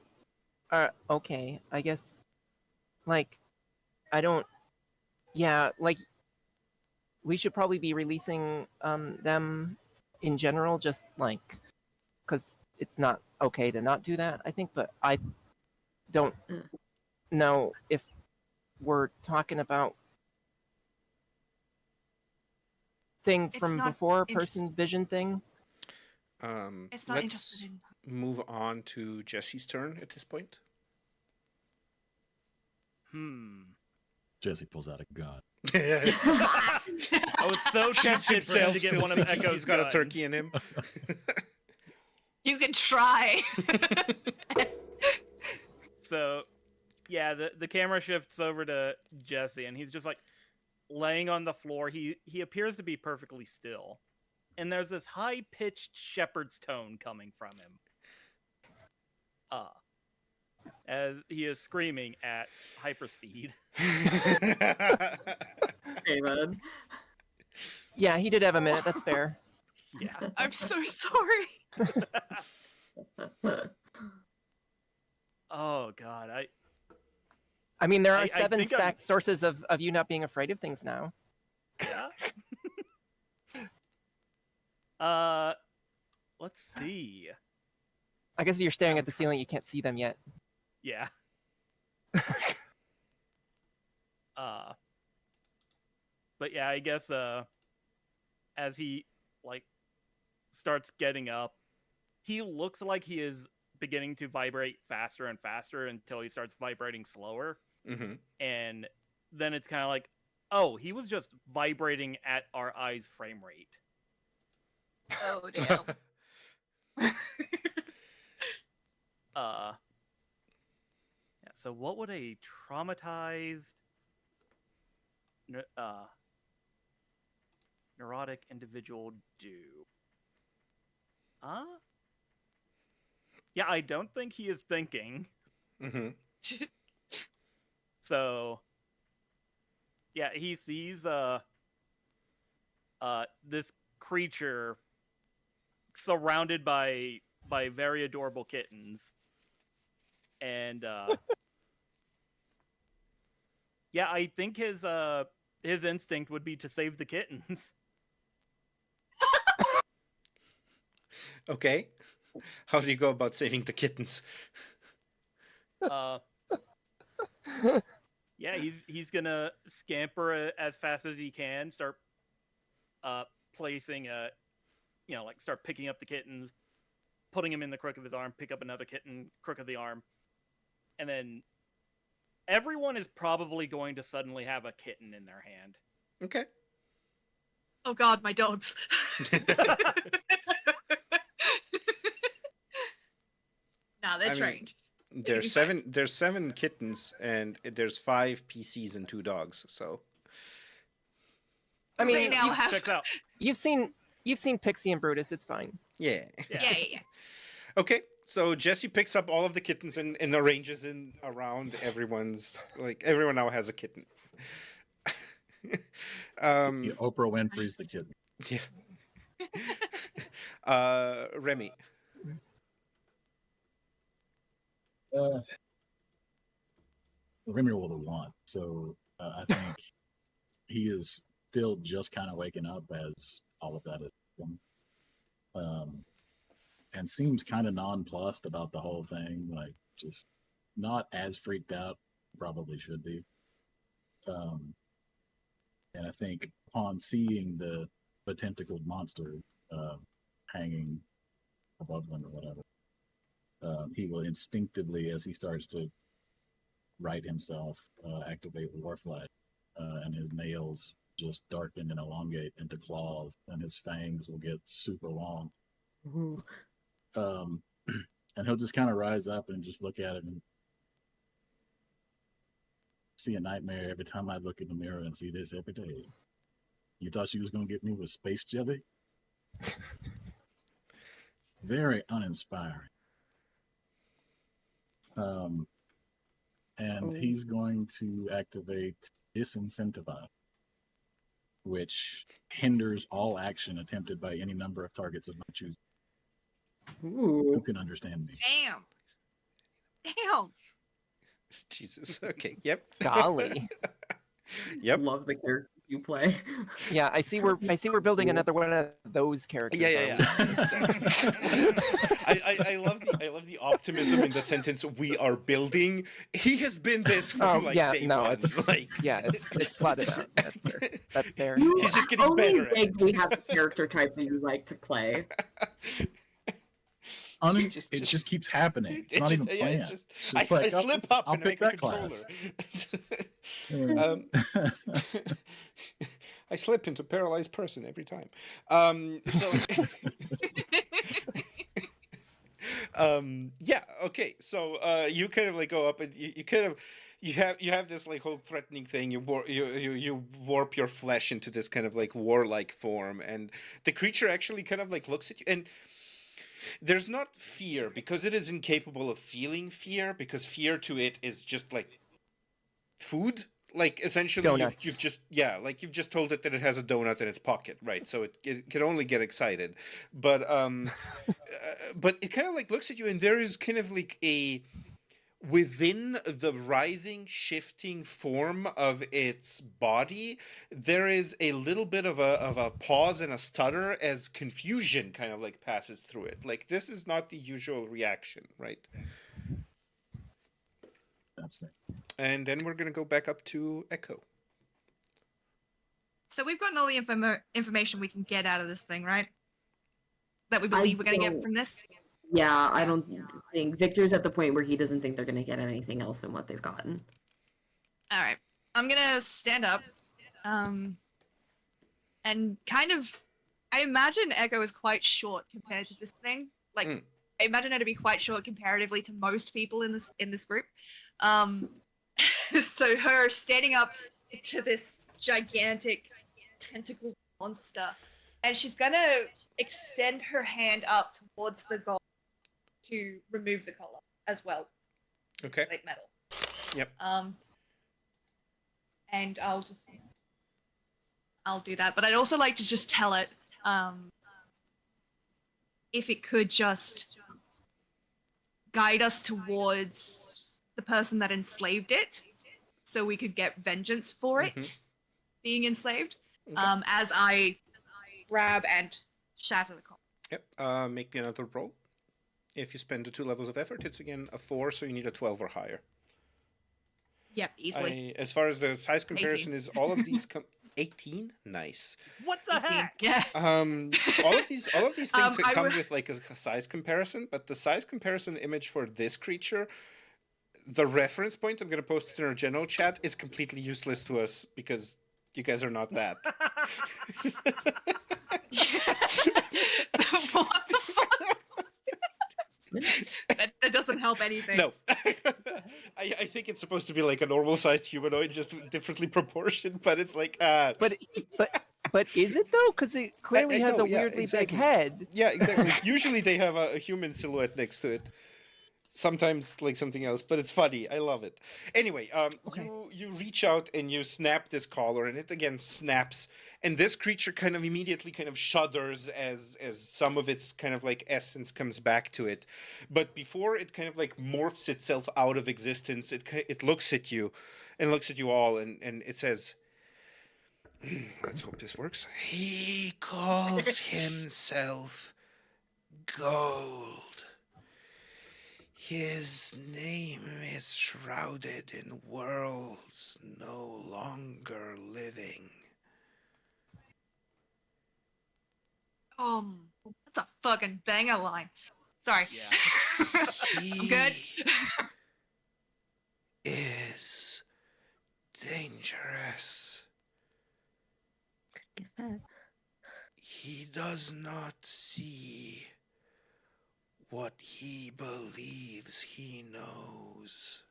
okay, I guess, like, I don't, yeah, like, we should probably be releasing them in general, just like, because it's not okay to not do that, I think, but I don't know if we're talking about thing It's from not before, interest- person vision thing. It's not Let's interested in. move on to Jesse's turn at this point. Jesse pulls out a gun. I was so Shoots tempted for him himself, to get still one of thinking Echo's he's got guns. a turkey in him. You can try. So, yeah, the camera shifts over to Jesse, and he's just like laying on the floor. He appears to be perfectly still. and there's this high-pitched shepherd's tone coming from him. As he is screaming at hyperspeed. Hey, man. Yeah, he did have a minute. That's fair. Yeah. I'm so sorry. Oh god, I mean, there are I 7 think I'm- stacked sources of you not being afraid of things now. yeah. Let's see. I guess if you're staring at the ceiling, you can't see them yet. Yeah. But yeah, I guess as he like starts getting up, he looks like he is beginning to vibrate faster and faster until he starts vibrating slower. Mm-hmm. And then it's kind of like, oh, he was just vibrating at our eye's frame rate. Oh damn. Yeah, so what would a traumatized neurotic individual do? Yeah, I don't think he is thinking. Mm-hmm. So yeah, he sees this creature surrounded by very adorable kittens. And yeah, I think his instinct would be to save the kittens. Okay. How do you go about saving the kittens? Yeah, he's gonna scamper as fast as he can, start placing like start picking up the kittens, putting him in the crook of his arm, pick up another kitten, crook of the arm, and then everyone is probably going to suddenly have a kitten in their hand. Okay. Oh god, my dogs. Nah, they're I mean, trained. There's 7 kittens and there's 5 PCs and 2 dogs. So I They mean, now have. Checks out. you've seen Pixie and Brutus. It's fine. yeah. Yeah. Okay. So Jesse picks up all of the kittens and arranges in around everyone's. Like everyone now has a kitten. Yeah, Oprah Winfrey's the kid. Yeah. Remy. Remy rolled a 1, so I think he is still just kind of waking up as all of that is done. And seems kind of nonplussed about the whole thing, like just not as freaked out, probably should be. And I think upon seeing the tentacled monster hanging above them or whatever, he will instinctively, as he starts to right himself, activate Warflight, and his nails just darken and elongate into claws, and his fangs will get super long. Ooh. And he'll just kind of rise up and just look at it and see a nightmare every time I look in the mirror and see this every day. You thought she was going to get me with space jelly? Very uninspiring. And he's going to activate Disincentivize, which hinders all action attempted by any number of targets of my choosing. Who Ooh. can understand me? Damn. Jesus. Okay. Yep. Golly. Yep. Love the character you play. Yeah, I see we're building another one of those characters. Yeah. I love the optimism in the sentence. We are building. He has been this from day one. It's Like, it's plotted out. That's fair. That's fair. You He's just getting only better at think it. we have a character type that you like to play. It just keeps happening. It's not even planned. It's just, It's I like, oh, slip up I'll and pick make a that controller. class. I slip into paralyzed person every time. So yeah, okay. So you kind of like go up and you kind of you have this like whole threatening thing. You warp your flesh into this kind of like warlike form, and the creature actually kind of like looks at you, and there's not fear because it is incapable of feeling fear, because fear to it is just like food. Like essentially Donuts. you've just like you've just told it that it has a donut in its pocket, right? So it can only get excited. But but it kind of like looks at you, and there is kind of like a within the writhing, shifting form of its body, there is a little bit of a pause and a stutter as confusion kind of like passes through it. Like this is not the usual reaction, right? That's right. And then we're gonna go back up to Echo. So we've gotten all the information we can get out of this thing, right? That we believe we're going to get don't- from this. Yeah, I don't think Victor's at the point where he doesn't think they're going to get anything else than what they've gotten. All right. I'm going to stand up. And kind of, I imagine Echo is quite short compared to this thing. Like, I imagine her to be quite short comparatively to most people in this group. So her standing up to this gigantic tentacle monster, and she's gonna extend her hand up towards the goal to remove the collar as well. Okay. Like metal. Yep. And I'll do that, but I'd also like to just tell it, if it could just guide us towards the person that enslaved it, so we could get vengeance for it being enslaved. Okay. As I grab and shatter the collar. Yep. Make me another roll. If you spend the 2 levels of effort, it's again a 4, so you need a 12 or higher. Yep, easily. As far as the size comparison is, all of these 18. Nice. What the 18. heck? Yeah. All of these things I come would- with like a size comparison, but the size comparison image for this creature, the reference point I'm going to post it in our general chat, is completely useless to us because you guys are not that. What the fuck? that doesn't help anything. No. I think it's supposed to be like a normal sized humanoid, just differently proportioned, but it's like But is it though? Because it clearly has know, a yeah, weirdly exactly. big head. yeah, exactly. Usually they have a human silhouette next to it. Sometimes like something else, but it's funny. I love it. Anyway, you reach out and you snap this collar, and it again snaps, and this creature kind of immediately kind of shudders as some of its kind of like essence comes back to it. But before it kind of like morphs itself out of existence, it looks at you, and looks at you all, and it says, "Let's hope this works." He calls himself Gold. His name is shrouded in worlds no longer living. That's a fucking banger line. Sorry. Yeah. I'm good. Is dangerous. Is that? He does not see what he believes he knows.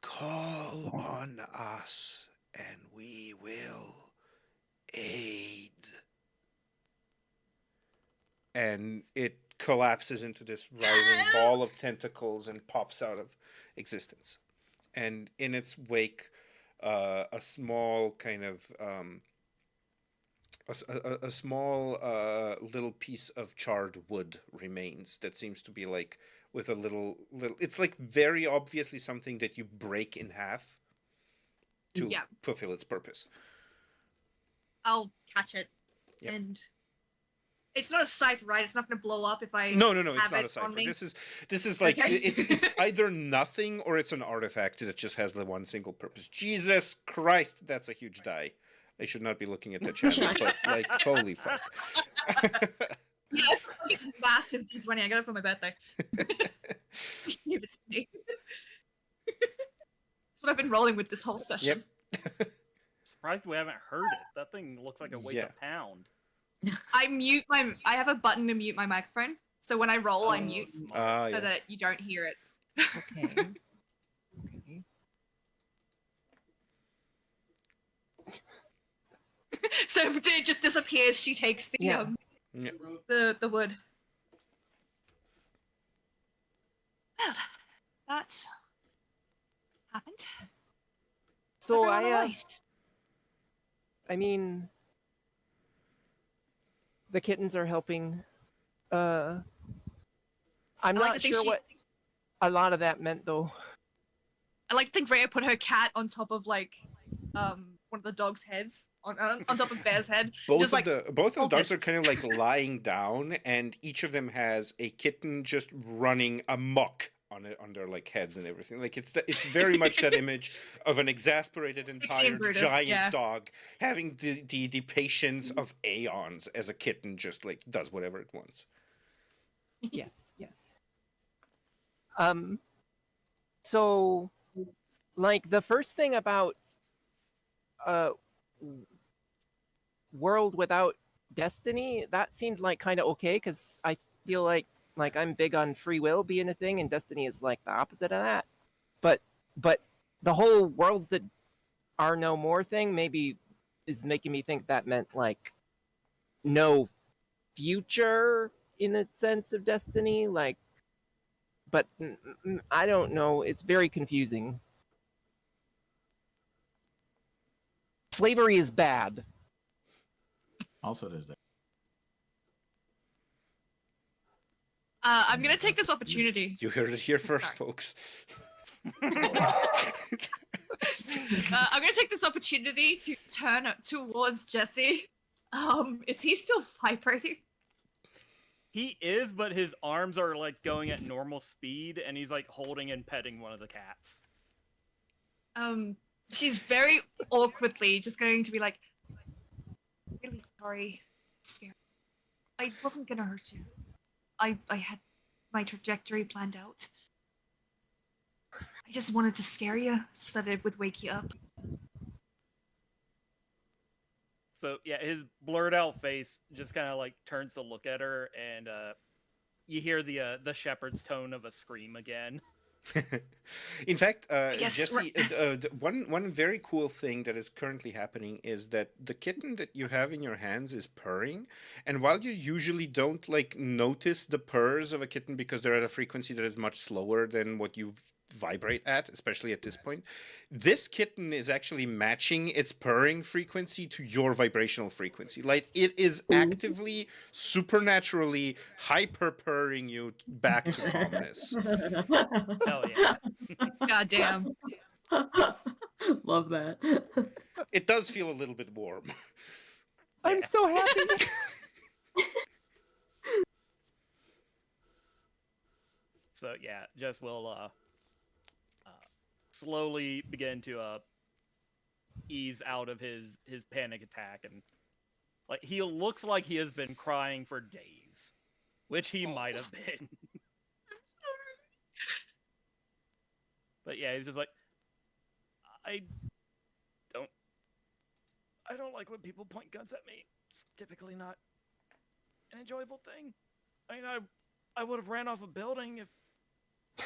Call on us, and we will aid. And it collapses into this writhing ball of tentacles and pops out of existence. And in its wake, a small kind of a small little piece of charred wood remains that seems to be like with a little it's like very obviously something that you break in half to fulfill its purpose. I'll catch it. Yep. And it's not a Cypher, right? It's not going to blow up if I No, it's have not it a Cypher. on me? This is like Okay. it's either nothing or it's an artifact that just has the one single purpose. Jesus Christ, that's a huge die. I should not be looking at the channel, but like, holy fuck. Yeah, massive D20. I got it for my birthday. Give it to me. That's what I've been rolling with this whole session. Yep. Surprised we haven't heard it. That thing looks like it weighs Yeah. a pound. I have a button to mute my microphone, So when I roll, I Oh, mute smart. so yeah. that you don't hear it. Okay. Okay. So if it just disappears, she takes the Yeah. Yeah. the wood. Well, that's happened. So Everyone I alright? I mean, the kittens are helping. I'm I like not to think sure she. what a lot of that meant though. I like to think Rhea put her cat on top of like one of the dog's heads on top of Bear's head. Both Just of like the dogs this. are kind of like lying down, and each of them has a kitten just running amok on it, on their like heads and everything. Like it's very much that image of an exasperated, Pixie and entire Brutus, giant yeah. dog having the patience of aeons as a kitten just like does whatever it wants. Yes, yes. So like the first thing about world without destiny, that seemed like kind of okay because I feel like I'm big on free will being a thing, and destiny is like the opposite of that. But the whole worlds that are no more thing maybe is making me think that meant like no future in a sense of destiny, like. But I don't know. It's very confusing. Slavery is bad. Also, there's that. I'm gonna take this opportunity. You heard it here first, Sorry. folks. I'm gonna take this opportunity to turn towards Jesse. Is he still vibrating? He is, but his arms are like going at normal speed, and he's like holding and petting one of the cats. She's very awkwardly just going to be like, really sorry, I'm scared. I wasn't gonna hurt you. I had my trajectory planned out. I just wanted to scare you so that it would wake you up. So yeah, his blurred out face just kind of like turns to look at her, and you hear the shepherd's tone of a scream again. In fact, guess Jesse, one very cool thing that is currently happening is that the kitten that you have in your hands is purring, and while you usually don't like notice the purrs of a kitten because they're at a frequency that is much slower than what you vibrate at, especially at this point, this kitten is actually matching its purring frequency to your vibrational frequency. Like it is actively, supernaturally hyper purring you back to calmness. Hell yeah! God damn. Love that. It does feel a little bit warm. I'm so happy. So yeah, Jess will slowly begin to ease out of his panic attack, and like he looks like he has been crying for days, which he might have been. But yeah, he's just like, I don't like when people point guns at me. It's typically not an enjoyable thing. I mean, I would have ran off a building if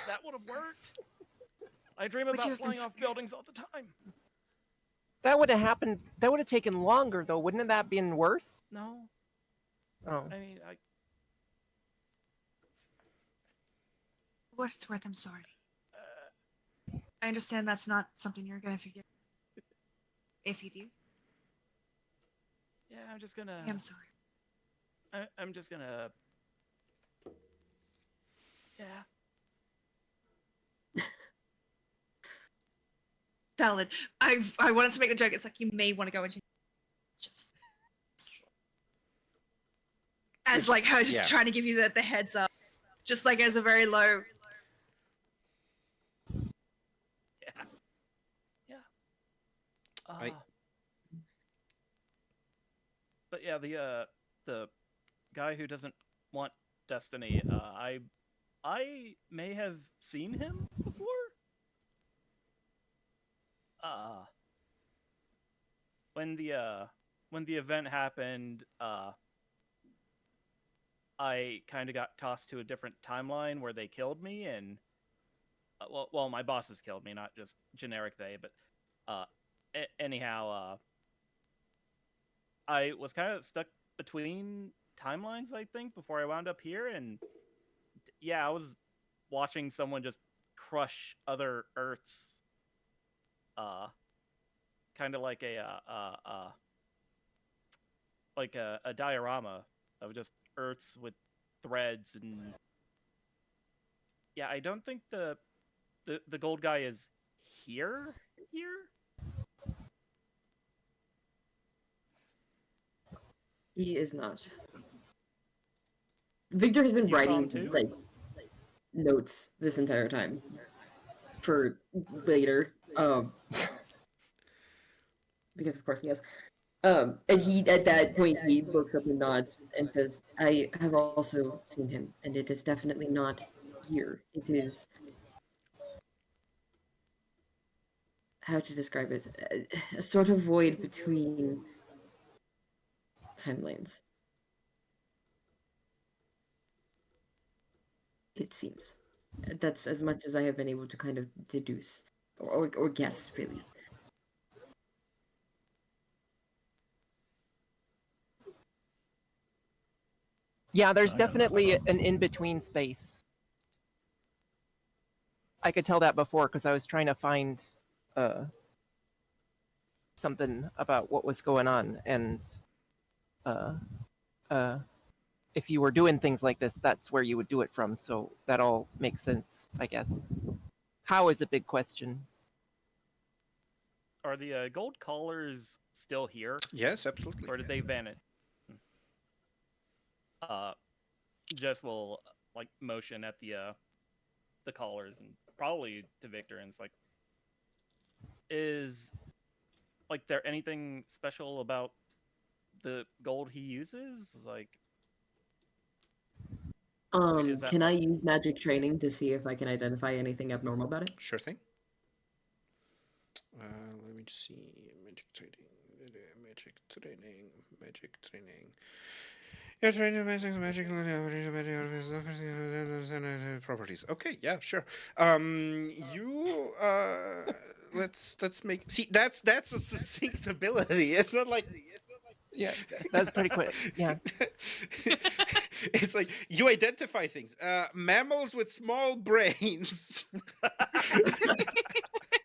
that would have worked. I dream Would you about have been flying off scared? buildings all the time. That would have happened. That would have taken longer, though. Wouldn't that have been worse? No, Oh. I mean, What it's worth, I'm sorry. I understand that's not something you're gonna forget. If you do, yeah, I'm just gonna. I'm sorry. I'm just gonna. Yeah. Valid. I wanted to make the joke. It's like you may want to go into just as like her just Yeah. trying to give you the heads up, just like as a very low. Yeah. Yeah. But yeah, the guy who doesn't want Destiny, I may have seen him before. When the event happened, I kind of got tossed to a different timeline where they killed me, and well, my bosses killed me, not just generic they. But anyhow, I was kind of stuck between timelines, I think, before I wound up here, and yeah, I was watching someone just crush other Earths, kind of like a diorama of just Earths with threads, and yeah, I don't think the gold guy is here. He is not. Victor has been You saw him writing too? like notes this entire time for later. Because of course he has. And he at that point he looks up and nods and says, "I have also seen him, and it is definitely not here. It is how to describe it, a sort of void between timelines. It seems. That's as much as I have been able to kind of deduce or guess, really." Yeah, there's I got nothing definitely on an in-between space. I could tell that before because I was trying to find something about what was going on, and uh, uh, if you were doing things like this, that's where you would do it from. So that all makes sense, I guess. How is a big question. Are the gold collars still here, Yes, absolutely. or did they vanish? Uh, Jess will like motion at the collars and probably to Victor, and it's like, is like there anything special about the gold he uses? Like, is that Can I use magic training to see if I can identify anything abnormal about it? Sure thing. Let me see. Magic training. Magic training. Magic training. Yeah, training magic properties. Okay, yeah, sure. You let's make see that's a succinct ability. It's not like Yeah, that's pretty quick. Yeah. it's like you identify things. Mammals with small brains.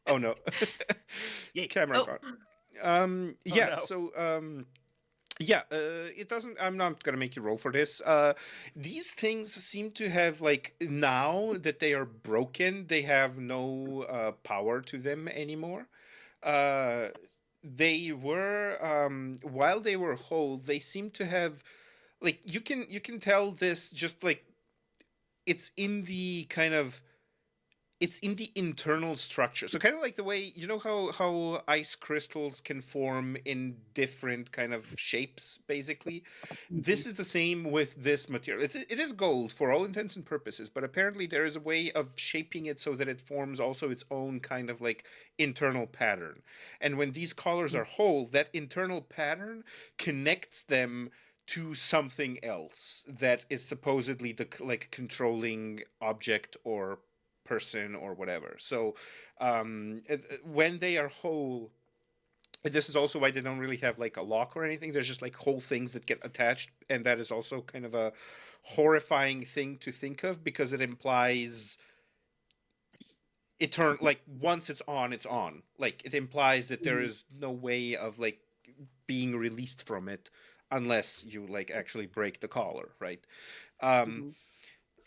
Oh no. Yay. Camera Oh. gone. Yeah, no. so yeah, it doesn't. I'm not gonna make you roll for this. These things seem to have like now that they are broken, they have no power to them anymore. Uh, they were while they were whole, they seem to have like you can tell this just like it's in the kind of it's in the internal structure. So kind of like the way you know how ice crystals can form in different kind of shapes basically. This is the same with this material. It is gold for all intents and purposes, but apparently there is a way of shaping it so that it forms also its own kind of like internal pattern. And when these collars are whole, that internal pattern connects them to something else that is supposedly the like controlling object or person or whatever. So when they are whole, this is also why they don't really have like a lock or anything. There's just like whole things that get attached, and that is also kind of a horrifying thing to think of because it implies like once it's on. Like it implies that there is no way of like being released from it unless you like actually break the collar, right?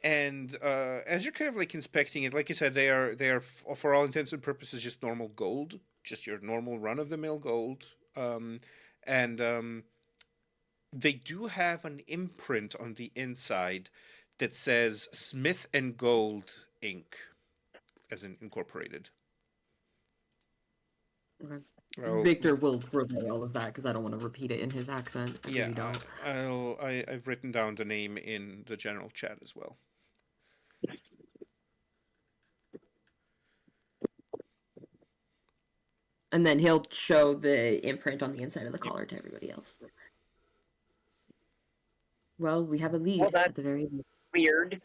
And as you're kind of like inspecting it, like you said, they are for all intents and purposes just normal gold, just your normal run of the mill gold. And they do have an imprint on the inside that says Smith and Gold Inc. as in incorporated. Okay. Well, Victor will relay all of that because I don't want to repeat it in his accent. I yeah, really don't. I've written down the name in the general chat as well. And then he'll show the imprint on the inside of the collar to everybody else. Well, we have a lead Well, that's at the very least. weird.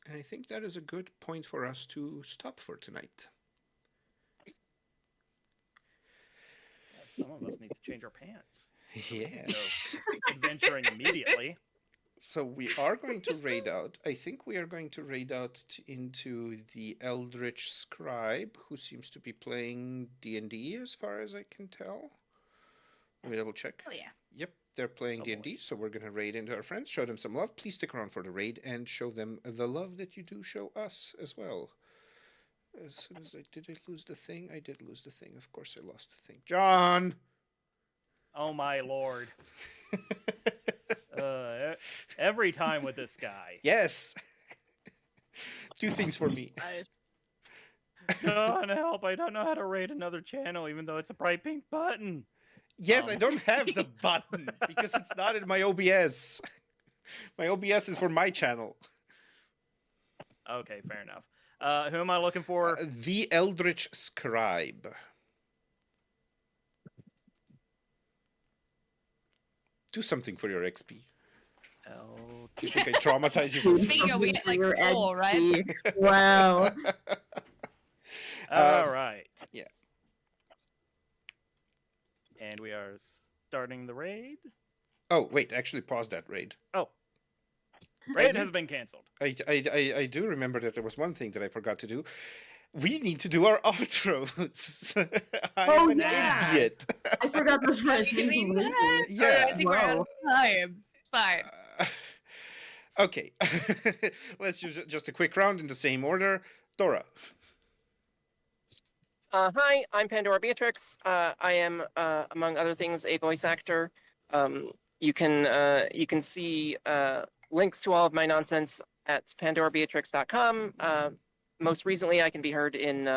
And I think that is a good point for us to stop for tonight. Some of us need to change our pants. Yes. Adventuring immediately. So we are going to raid out. I think we are going to raid out into the Eldritch Scribe, who seems to be playing D&D as far as I can tell. Let me double check. Oh yeah. Yep, they're playing Oh, D&D, so we're going to raid into our friends, show them some love. Please stick around for the raid and show them the love that you do show us as well. As soon as did I lose the thing? I did lose the thing. Of course I lost the thing. John! Oh my lord. Every time with this guy. Yes! Do things for me. John, help. I don't know how to raid another channel, even though it's a bright pink button. Yes, I don't have the button because it's not in my OBS. My OBS is for my channel. Okay, fair enough. Who am I looking for? The Eldritch Scribe. Do something for your XP. Do you think I traumatize you? Speaking of, we get like Your 4, right? XP. Wow. All right. Yeah. And we are starting the raid. Oh, wait, actually pause that raid. Oh. Raid has been canceled. I do remember that there was one thing that I forgot to do. We need to do our outros. I'm an yeah. idiot. I forgot this part. Doing that? Yeah. I think we're out of time. Fine. Okay. Let's use just a quick round in the same order. Dora. Hi, I'm Pandora Beatrix. I am, among other things, a voice actor. You can see links to all of my nonsense at pandorabeatrix.com. Most recently, I can be heard in,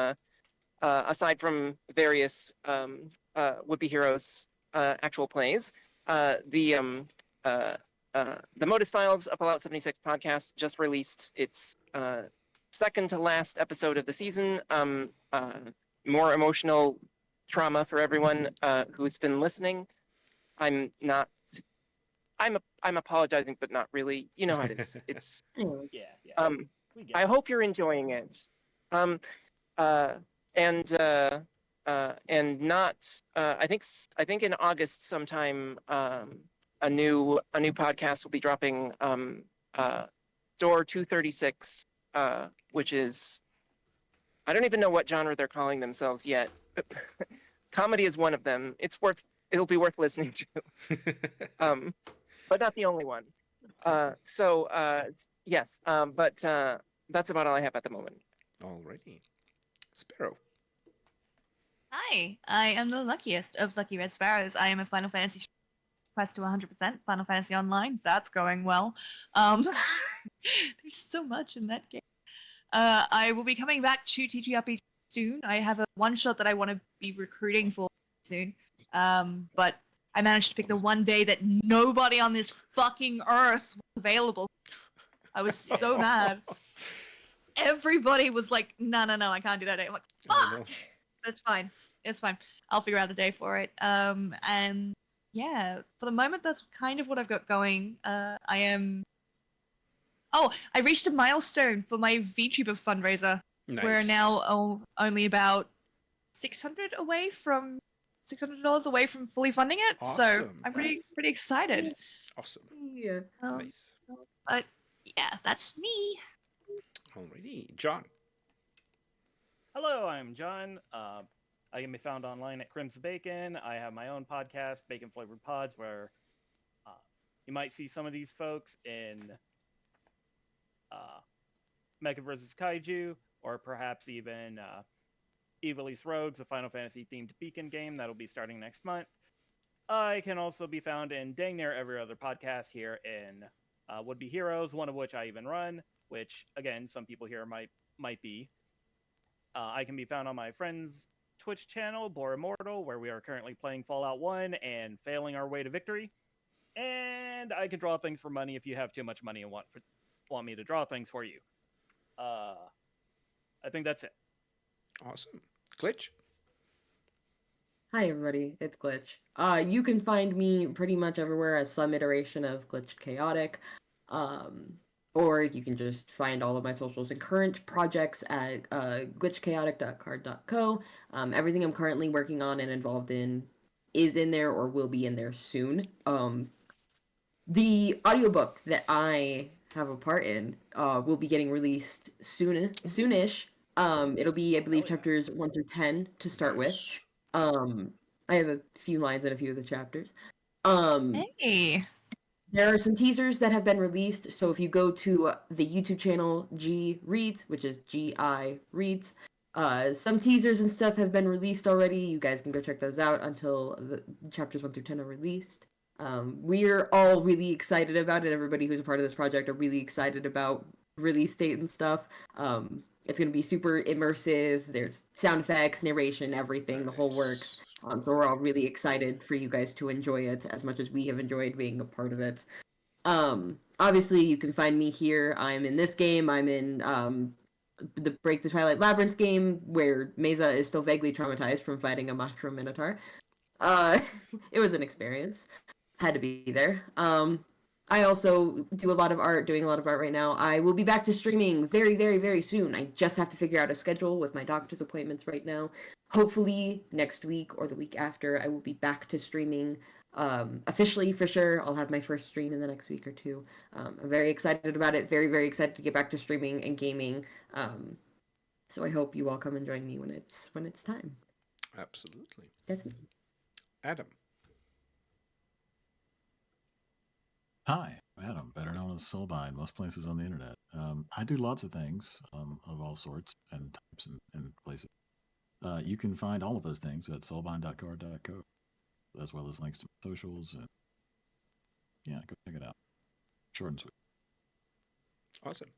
aside from various Would-Be Heroes actual plays, the Modus Files, a Fallout 76 podcast, just released its second to last episode of the season. More emotional trauma for everyone who's been listening. I'm apologizing, but not really. You know how it is. It's Yeah. We get I it. hope you're enjoying it. And not I think in August sometime a new podcast will be dropping Door 236 which is, I don't even know what genre they're calling themselves yet. Comedy is one of them. It'll be worth listening to. But not the only one. Yes, but that's about all I have at the moment. Alrighty. Sparrow. Hi, I am the luckiest of lucky red sparrows. I am a Final Fantasy quest to 100%. Final Fantasy Online, that's going well. There's so much in that game. I will be coming back to TTRPG soon. I have a one shot that I want to be recruiting for soon. But I managed to pick the one day that nobody on this fucking earth was available. I was so mad. Everybody was like, no, I can't do that day. I'm like, fuck! That's fine. It's fine. I'll figure out a day for it. And yeah, for the moment, that's kind of what I've got going. I reached a milestone for my VTuber fundraiser. Nice. We're now only about $600 away from fully funding it. So Awesome. I'm pretty excited. Awesome. Yeah. Nice. But yeah, that's me. Alrighty. John. Hello, I'm John. I can be found online at Crimson Bacon. I have my own podcast, Bacon Flavored Pods, where you might see some of these folks in Mecha vs. Kaiju, or perhaps even Evilise Rogues, a Final Fantasy themed beacon game that'll be starting next month. I can also be found in dang near every other podcast here in Would Be Heroes, one of which I even run, which again some people here might be. I can be found on my friend's Twitch channel, Bore Immortal, where we are currently playing Fallout 1 and failing our way to victory. And I can draw things for money if you have too much money and want me to draw things for you. I think that's it. Awesome. Glitch. Hi everybody, it's Glitch. You can find me pretty much everywhere as some iteration of Glitched Chaotic. Um, or you can just find all of my socials and current projects at glitchchaotic.card.co. Everything I'm currently working on and involved in is in there or will be in there soon. The audiobook that I have a part in will be getting released soonish. It'll be, I believe, Hell yeah. chapters 1 through 10 to start with. Nice. I have a few lines in a few of the chapters. Um, Hey. there are some teasers that have been released. So if you go to the YouTube channel G Reads, which is GI Reads, some teasers and stuff have been released already. You guys can go check those out until the chapters 1 through 10 are released. We're all really excited about it. Everybody who's a part of this project are really excited about release date and stuff. It's going to be super immersive. There's sound effects, narration, everything, the whole works. Nice. So we're all really excited for you guys to enjoy it as much as we have enjoyed being a part of it. Obviously, you can find me here. I'm in this game. I'm in the Break the Twilight Labyrinth game, where Mesa is still vaguely traumatized from fighting a mushroom minotaur. Uh, it was an experience. Had to be there. I also do a lot of art, doing a lot of art right now. I will be back to streaming very, very, very soon. I just have to figure out a schedule with my doctor's appointments right now. Hopefully next week or the week after, I will be back to streaming officially for sure. I'll have my first stream in the next week or two. I'm very excited about it. Very, very excited to get back to streaming and gaming. So I hope you all come and join me when it's time. Absolutely. That's me. Adam. Hi, Adam, better known as Soulbind, most places on the internet. I do lots of things of all sorts and types and places. You can find all of those things at soulbind.card.co, as well as links to my socials. And yeah, go check it out. Short and sweet. Awesome.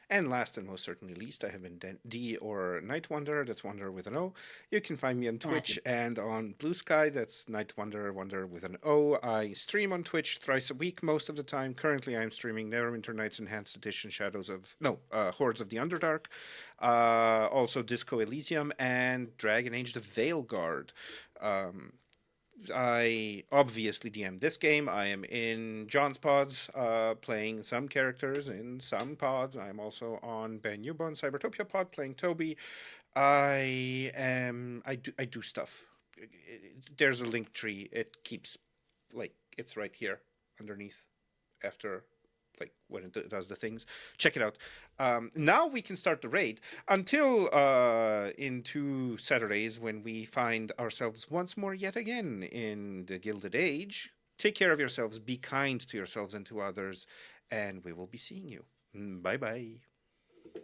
And last and most certainly least, I have been D or Night Wanderer. That's Wanderer with an O. You can find me on Twitch and on Blue Sky. That's Night Wanderer, Wanderer with an O. I stream on Twitch thrice a week most of the time. Currently, I'm streaming Neverwinter Nights Enhanced Edition, Hordes of the Underdark. Also Disco Elysium and Dragon Age: The Veilguard. I obviously DM this game. I am in John's pods, playing some characters in some pods. I'm also on Ben Newbon Cybertopia pod playing Toby. I do stuff. There's a link tree. It keeps it's right here underneath after when it does the things. Check it out. Now we can start the raid until in 2 Saturdays when we find ourselves once more yet again in the Gilded Age. Take care of yourselves, be kind to yourselves and to others, and we will be seeing you. Bye-bye.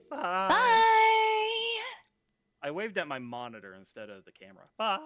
Bye. Bye. I waved at my monitor instead of the camera. Bye.